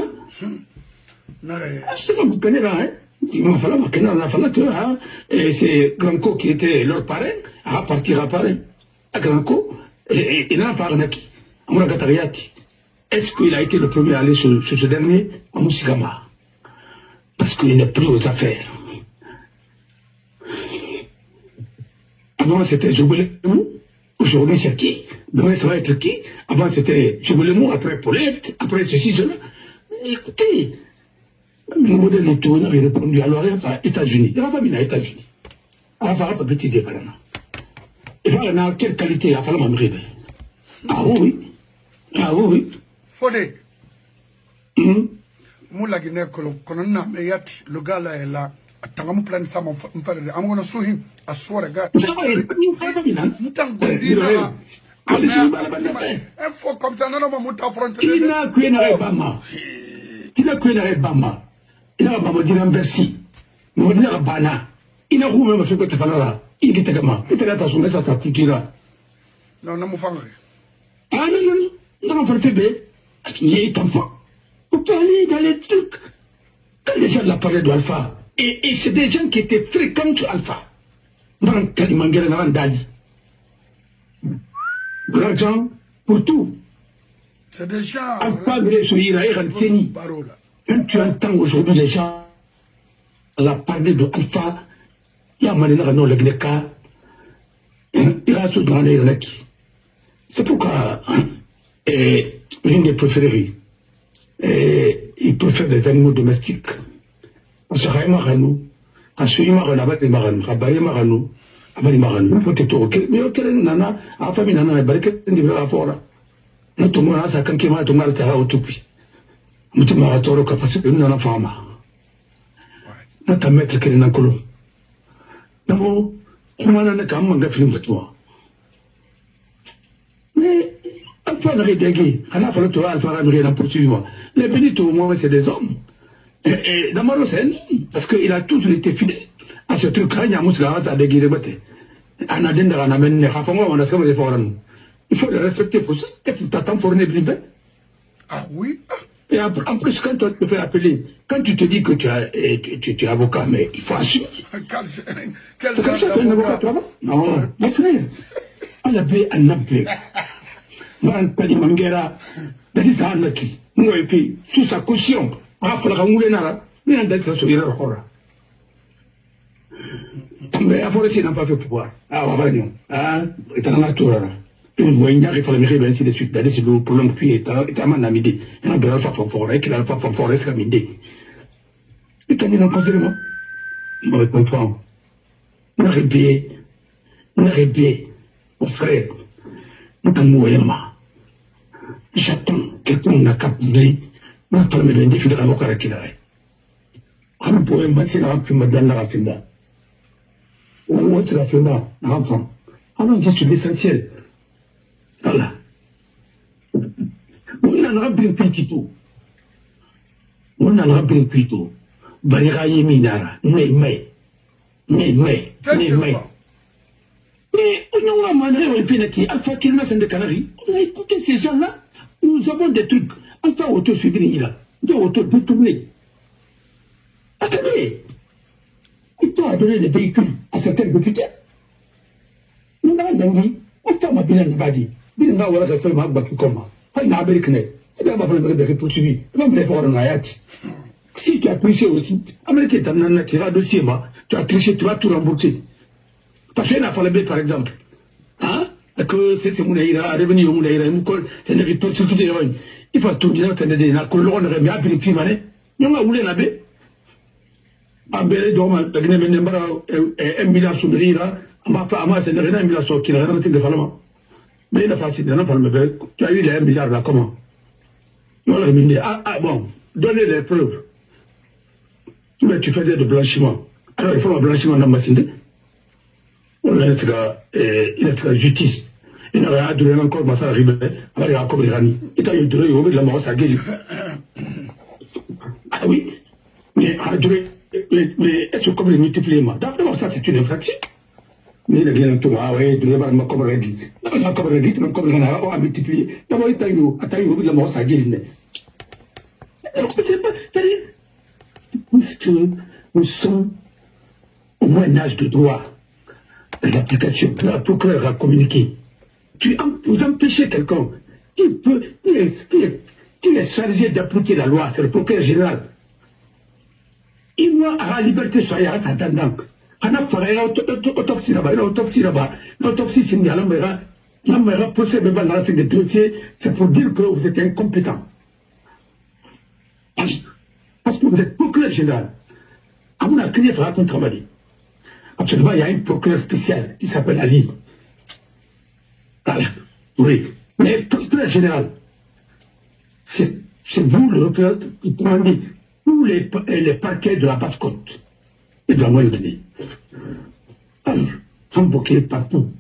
c'est comme vous connaissez là, hein. Il m'a fallu que c'est Granco qui était leur parrain, à partir à parrain. À Granco, et il n'a pas arnaqué. Est-ce qu'il a été le premier à aller sur ce dernier? À Moussigama. Parce qu'il n'est plus aux affaires. Avant c'était Jouboulé. Aujourd'hui c'est qui? Demain, ça va être qui? Avant, c'était Chiboulemou, après Paulette, après ceci, cela. Écoutez, le modèle de tout, il a répondu alors, il va aux États-Unis. Il va pas venir aux États-Unis. Il va pas petit débat. Il va avoir quelle qualité? Il va falloir m'amener. Ah oui. Ah oui. Fodé. Moula Guinée, Colonna, Meyati, le gars là est là. Tangamu plan sama mfadde amgono suhi aswara ga mutan gondina info comme ça non ma muta affronter tina kwena bama ina bama dina mbesi no dina bana ina hume ma fiko tafalala ingi tagama ita ta sunga sa tutira non na mu fangre ah non forte be qui enfant vous parlez dans les trucs quand les gens la parlaient d'Alpha. Et c'est des gens qui étaient fréquents sur Alpha. Dans Kalimangere, dans Dali. Grand gens pour tout. C'est des gens. Alpha de Souyira et Ranseni. Quand tu entends aujourd'hui les gens la parler de Alpha, il y a Manena no Legneka, il y a tout dans les Laki. C'est pourquoi l'une des préférées, il préfère des animaux domestiques. Parce que Raïmarano, parce que Imarano, Abadimarano, Rabaïmarano, Abadimarano, il faut que tu aies mais auquel nana, à famille nana, barricade de la fora. Notre mona, ça quand qui m'a tout mal, t'as autopie. Nous maratoro, parce que nous n'en femme. Notre maître qui est dans le colon. Non, on en a quand même un film de toi. Mais, Alpha n'a rien dégué, on a fallu toi, Alpha n'a rien poursuivre. Les bénitos, au moins, c'est des hommes. Et dans Maro, c'est parce qu'il a toujours été fidèle à ce truc-là. Il y a Moussala, ça a déguisé. On a dit qu'on a amené les Rafamwa, on a ce qu'on veut faire. Il faut le respecter pour ça. Et tu t'attends pour une blibe. Ah oui. Et en plus, quand tu te fais appeler, quand tu te dis que tu es avocat, mais il faut assumer. C'est comme ça qu'un avocat travaille. Non, mon frère. On a payé un appel. Marang Kalimangera, Dadisa Anaki, moi et puis, sous sa caution. Ah, il faut la mouler nara, mais on doit se dire hora. Mais à forêt, n'a pas fait pouvoir. Ah, on va dire. Ah, c'est un amateur. Il faut le mériter ainsi de suite. D'ailleurs, c'est le problème qui est à mon ami. Il a besoin de faire forêt, qu'il a pas fait forêt, c'est comme idée. Et quand il en cause de moi, on va comprendre. On a rêvé, mon frère, nous t'en mourons. J'attends quelqu'un n'a qu'à brûler. Ma parle de défi de la boca qui l'a. On peut imaginer un peu dans la raffinda. Ou autre raffinda, l'enfant. Alors, je suis l'essentiel. Voilà. On a un peu tout. On a un peu tout. Bariraye Minara, mais. Mais, on a mané au Pinaki, Alpha Kilmas de Canary. On a écouté ces gens-là. Nous avons des trucs. Enfin, auto-suivi, de auto-détourner. Attendez, il a donné des véhicules à certains députés. Nous avons dit, on fait ma bilan de Badi. Bilan de Badi, c'est ma baki comme. Il n'a pas de il va falloir des poursuivis. Il va me faire un ayat. Si tu as triché aussi, Américain, tu as un dossier, tu as triché, tu vas tout rembourser. Parce qu'il n'a pas le B, par exemple. Hein? Que c'était mon aïra, revenu au Moulaïra, c'est une réponse sur toutes les règnes. Il faut tout dire, c'est une colonne de remia, puis les filles, nous avons voulu l'abbé. Abélé, donc, la Guinée, 1 milliard sur le rire, c'est une 1 milliard sur qui n'a rien de Falama. Mais il a fait, tu as eu les 1 milliard là, comment? Bon, donnez les preuves. Mais tu faisais de blanchiment. Alors il faut un blanchiment dans ma cinde. On a une justice. Il n'a rien donné encore ma sœur arrivée. Alors il a encore les ranis. Il a eu deux euros de la mort à guérir. Ah oui. Mais est-ce qu'on peut les multiplier? D'abord, ça c'est une infraction. Mais il a bien tout. Ah oui, de l'abord, comme on a dit. Comme on a dit, comme on a multiplié. D'abord, il a eu de la mort à guérir. Alors, c'est pas. Puisque nous sommes au Moyen-Âge de droit, de l'application, la procureur a communiqué. Vous empêchez quelqu'un qui est chargé d'appliquer la loi, c'est le procureur général. Il doit avoir la liberté soyez à s'attendant. On a fait une autopsie là-bas, l'autopsie signale, c'est pour dire que vous êtes incompétent. Parce que vous êtes procureur général. À mon avis, il faudra qu'on travaille. Actuellement, il y a un procureur spécial qui s'appelle Ali. Voilà. Oui. Mais procureur général, c'est vous le procureur qui prenez tous les parquets de la Basse-Côte et de la Moyenne-Guinée. Alors, emboqués partout.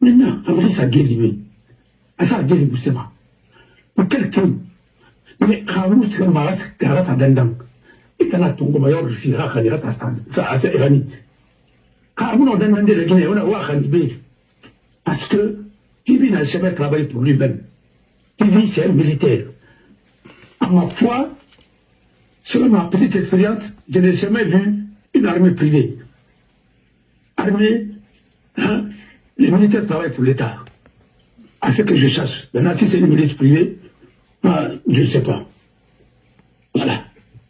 Maintenant, après ça guérit. Ça guérit Boussema. Pour quelqu'un, mais Khamou, c'est un maras, Karas à Dandang. Et quand on a ton maillot, je suis à Khaneras à Stan. Ça, c'est Irani. Khamou, on a demandé la Guinée, on a ouah Khanibé. Parce que Pivi n'a jamais travaillé pour lui-même. Pivi, c'est un militaire. À ma foi, selon ma petite expérience, je n'ai jamais vu une armée privée. Armée, hein, les militaires travaillent pour l'État. À ce que je cherche. Maintenant, si c'est une milice privée, je ne sais pas. Voilà.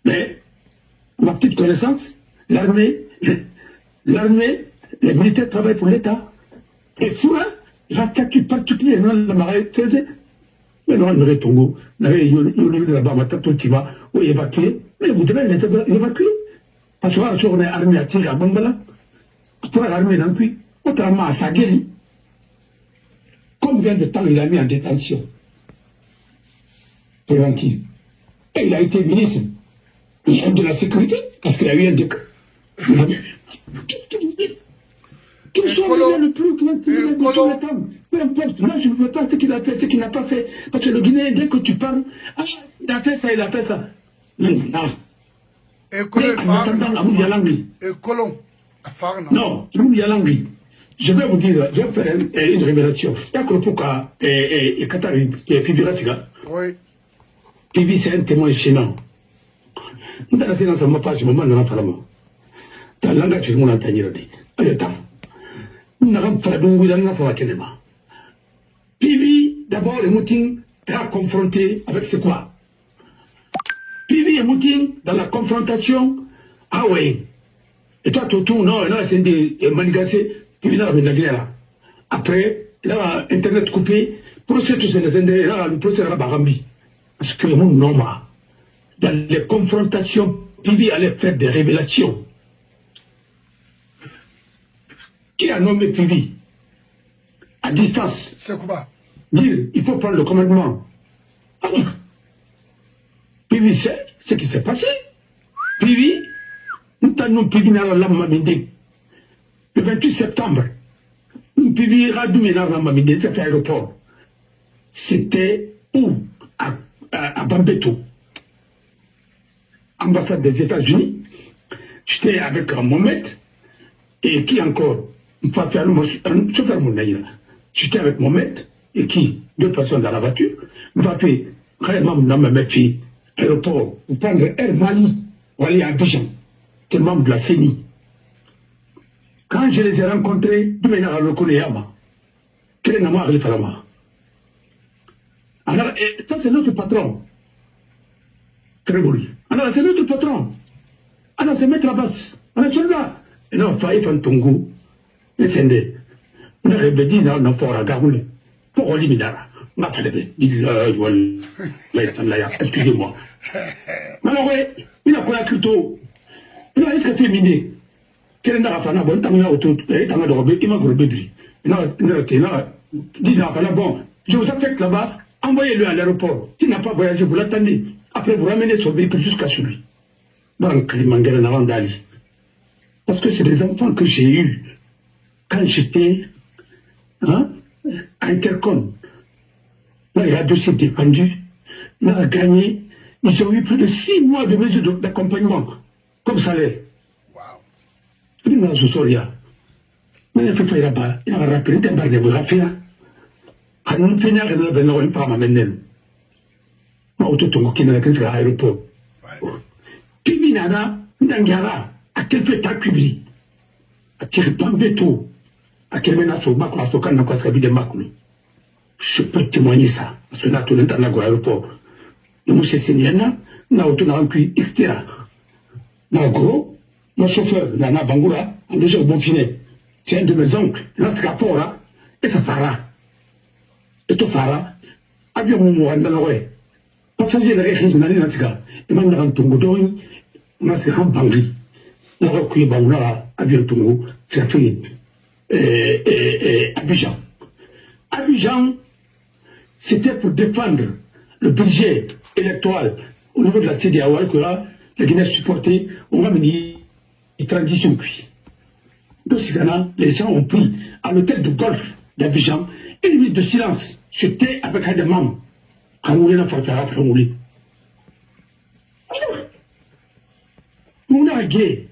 Mais, ma petite connaissance, l'armée, les militaires travaillent pour l'État. Et Foura, la statut particulier, non, la marée, c'est mais non, le Tongo, il y a là-bas, ma tête, tu vas évacuer. Mais vous devez les évacuer. Parce que on est armé à tirer à Bambala. Tu vois l'armée d'un puits. Autrement à Sagueli. Combien de temps il a mis en détention préventive? Et il a été ministre de la sécurité, parce qu'il a eu un décret. Qu'il soit le plus peu importe, moi je ne veux pas ce qu'il a fait, ce qu'il n'a pas fait. Parce que le Guinéen, dès que tu parles, il a fait ça, il a fait ça. Non. Non, je vais vous dire, je vais faire une révélation. Il y a Kropoka et Katari, qui est Pibi Rassiga. Oui. Pibi, c'est un témoin gênant. Nous avons laissé dans sa page, je me demande dans la femme. Dans le langage, je vais m'entendre. Le temps. Nous avons fait un Pibi, d'abord, le Mouting est confronté avec c'est quoi? Pibi et Mouting, dans la confrontation, ah oui. Et toi, Toto, non, c'est des manigancés, Pibi dans la guerre. Après, il a Internet coupé, procès tous les Indés, le procès à Barambi. Parce que mon nom, dans les confrontations, Pibi allait faire des révélations. Qui a nommé Pibi à distance? C'est quoi? Dire, il faut prendre le commandement. Alors, Pibi sait ce qui s'est passé. Pibi, nous avons Pibi dans la Mamindé. Le 28 septembre, Pibi Radoumé dans la Mamindé, c'était l'aéroport. C'était où? À Bambeto. Ambassade des États-Unis. J'étais avec Mohamed. Et qui encore? Chauffeur Mounaïla. J'étais avec Mohamed. Et qui? Deux personnes dans la voiture. Mbappé, vraiment, dans ma fille, aéroport, vous prendre Air Mali, pour aller à Abidjan, qui est membre de la CENI. Quand je les ai rencontrés, tout le monde a reconnu Yama. Quel est le nom de Falama? Alors, ça c'est notre patron. Très beau. Alors, c'est notre patron. Alors, c'est Maître Abbas. Alors, c'est là. Et non, Faye Fantongo, les Sendé. On a rébédi dans nos ports à Garoule. Pour Olimidara. On a fait des. Excusez-moi. Alors, oui, il a pris la culture. Il a été féminé. Quel est la bonne tanga autour, et tanga de Robé, il m'a grobé. Bon, je vous affecte là-bas, envoyez-le à l'aéroport. S'il n'a pas voyagé, vous l'attendez. Après, vous ramenez son véhicule jusqu'à chez lui. Parce que c'est des enfants que j'ai eus quand j'étais à Intercom. Là, il y a dossier défendu, il a gagné. Ils ont eu plus de 6 mois de mesures d'accompagnement comme salaire. Il m'a sourire. Mais il faut faire là-bas. Il a rappelé des barres de Rafia. À nous, il a un pas ma menelle. Ma auto qui n'a qu'un aéroport. Pibi Nana, Nangara, à quel fait ta cubi? À tirer Pambeto, à quel menace au Macro, à Sokan, n'a pas sabi de Macro. Je peux témoigner ça. Parce que là, tout le temps, à l'aéroport. Nous, c'est Séniana, n'a auto n'a plus, etc. N'a gros. Mon chauffeur, Nana Bangoura, a déjà bon finet. C'est un de mes oncles, Laskapora, et ça fera. Et tout fera. Avion mon andaloé. Passager de région nani natika. Et maintenant en Tongo doi, on a se rempangli. On a recueilli Baouna avion Tongo, c'est fait. Abidjan. Abidjan, c'était pour défendre le budget électoral au niveau de la CEDEAO que là, la Guinée supportait, on a mis une transition puis. Donc, les gens ont pris à l'hôtel de golf d'Abidjan une minute de silence. J'étais avec un des membres. On a gay.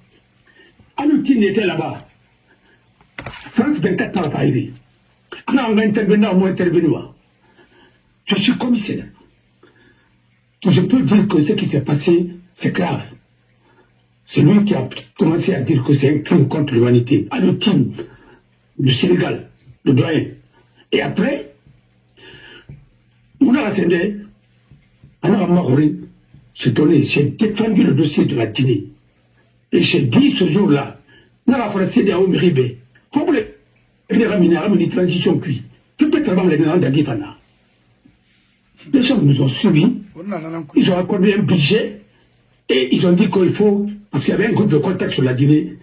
Anoutine était là-bas. France 24 ans à Paris. On a intervenu, on a intervenu. Je suis commissaire. Je peux dire que ce qui s'est passé, c'est grave. C'est lui qui a commencé à dire que c'est un crime contre l'humanité. À le team du Sénégal, le doyen. Et après, on a ascendé, on a marré, j'ai défendu le dossier de la Guinée. Et j'ai dit ce jour-là, on a procédé à Omribé. Pour les ramener une transition puis. Tu peux travailler les gens d'Agifana. Les gens nous ont suivis, ils ont accordé un budget et ils ont dit qu'il faut, parce qu'il y avait un groupe de contact sur la Guinée,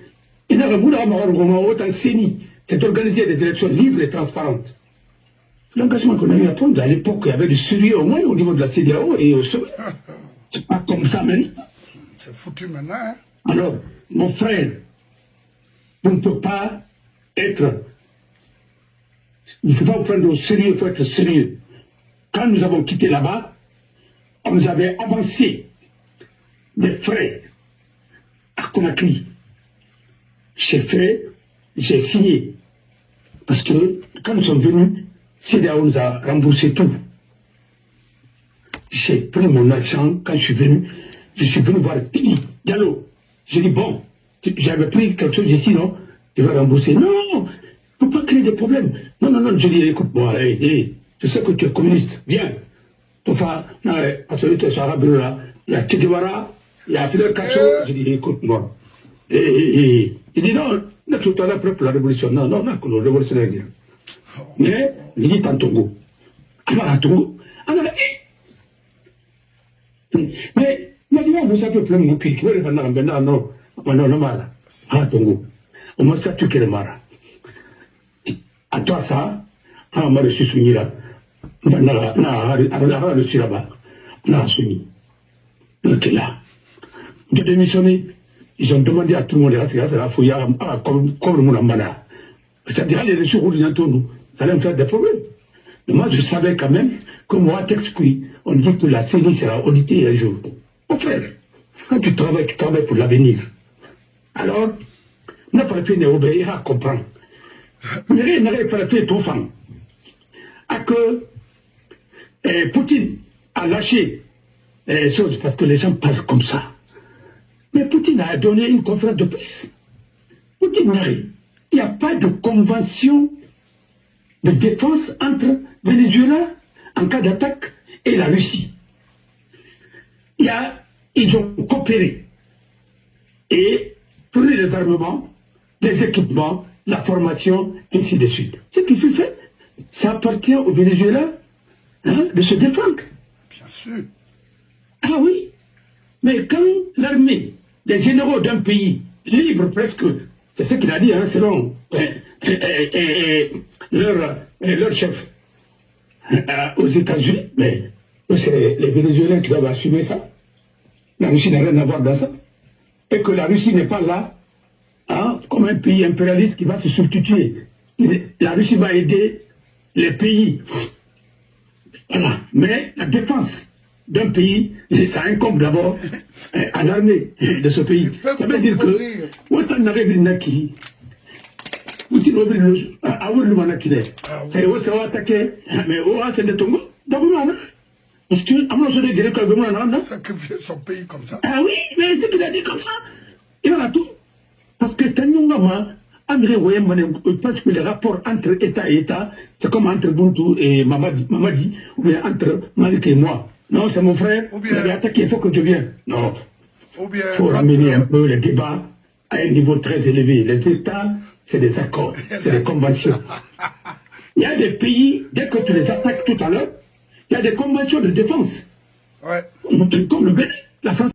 et dans le bout d'un CENI, c'est d'organiser des élections libres et transparentes. L'engagement qu'on a eu à prendre à l'époque, il y avait du sérieux au moins au niveau de la CEDEAO et au sommet. C'est pas comme ça maintenant. C'est foutu maintenant. Hein? Alors, mon frère, on ne peut pas être. Il ne faut pas vous prendre au sérieux, il faut être sérieux. Quand nous avons quitté là-bas, on nous avait avancé des frais à Conakry. J'ai fait, j'ai signé. Parce que quand nous sommes venus, CEDEAO nous a remboursé tout. J'ai pris mon argent quand je suis venu voir Tini Diallo. J'ai dit, bon, j'avais pris quelque chose ici, non? Tu vas rembourser. Non, il ne faut pas créer des problèmes. Non, je dis, écoute-moi, je sais que tu es communiste, viens. Parce que tu es sur Arabe, là, il y a Che Guevara, il y a Fidel Castro. Je dis, écoute-moi. Il dit, non, tu es là prêt pour la révolution. Non, la révolution est bien. Mais, il dit, en Tongo. Alors, à Tongo, mais, vous savez, plein de mots qui veulent venir en Bénin, non, mara. À Tongo. On m'a dit, tu es mara. À toi, ça, on m'a reçu soumis là. On a reçu là-bas. On a soumis. On était là. De démissionner, ils ont demandé à tout le monde de rester là, il faut y avoir comme le monde en mana. C'est-à-dire, les reçus roulent dans nous, ça allait me faire des problèmes. Mais moi, je savais quand même que moi, texte, on dit que la CENI sera auditée un jour. Mon frère, quand tu travailles pour l'avenir. Alors, n'importe qui n'obéira à comprendre. Mais n'arrive pas à faire tout femme. À que Poutine a lâché les choses parce que les gens parlent comme ça. Mais Poutine a donné une conférence de presse. Poutine n'arrive. Il n'y a pas de convention de défense entre Venezuela en cas d'attaque et la Russie. Ils ont coopéré et fourni les armements, les équipements, la formation, ainsi de suite. Ce qui fut fait, ça appartient au Venezuela de se défendre. Bien sûr. Ah oui. Mais quand l'armée, les généraux d'un pays libre presque, c'est ce qu'il a dit, selon leur chef aux États-Unis, mais c'est les Vénézuéliens qui doivent assumer ça. La Russie n'a rien à voir dans ça. Et que la Russie n'est pas là comme un pays impérialiste qui va se substituer. La Russie va aider les pays. Voilà. Mais la défense d'un pays, ça incombe d'abord à l'armée de ce pays. Ça veut dire que autant n'avait vu qui Poutine a ouvert le manakine. Et on s'est attaqué. Mais c'est de Tongo. Parce que sacrifier son pays comme ça. Ah oui, mais c'est qu'il a dit comme ça. Il en a tout. Parce que parce que les rapports entre État et État, c'est comme entre Buntu et Mamadi, ou bien entre Malik et moi. Non, c'est mon frère, il avait attaqué, il faut que je vienne. Non. Il faut ramener un peu les débats à un niveau très élevé. Les États, c'est des accords, c'est des conventions. Il y a des pays, dès que tu les attaques tout à l'heure, il y a des conventions de défense. Ouais. Comme le Bénin, la France.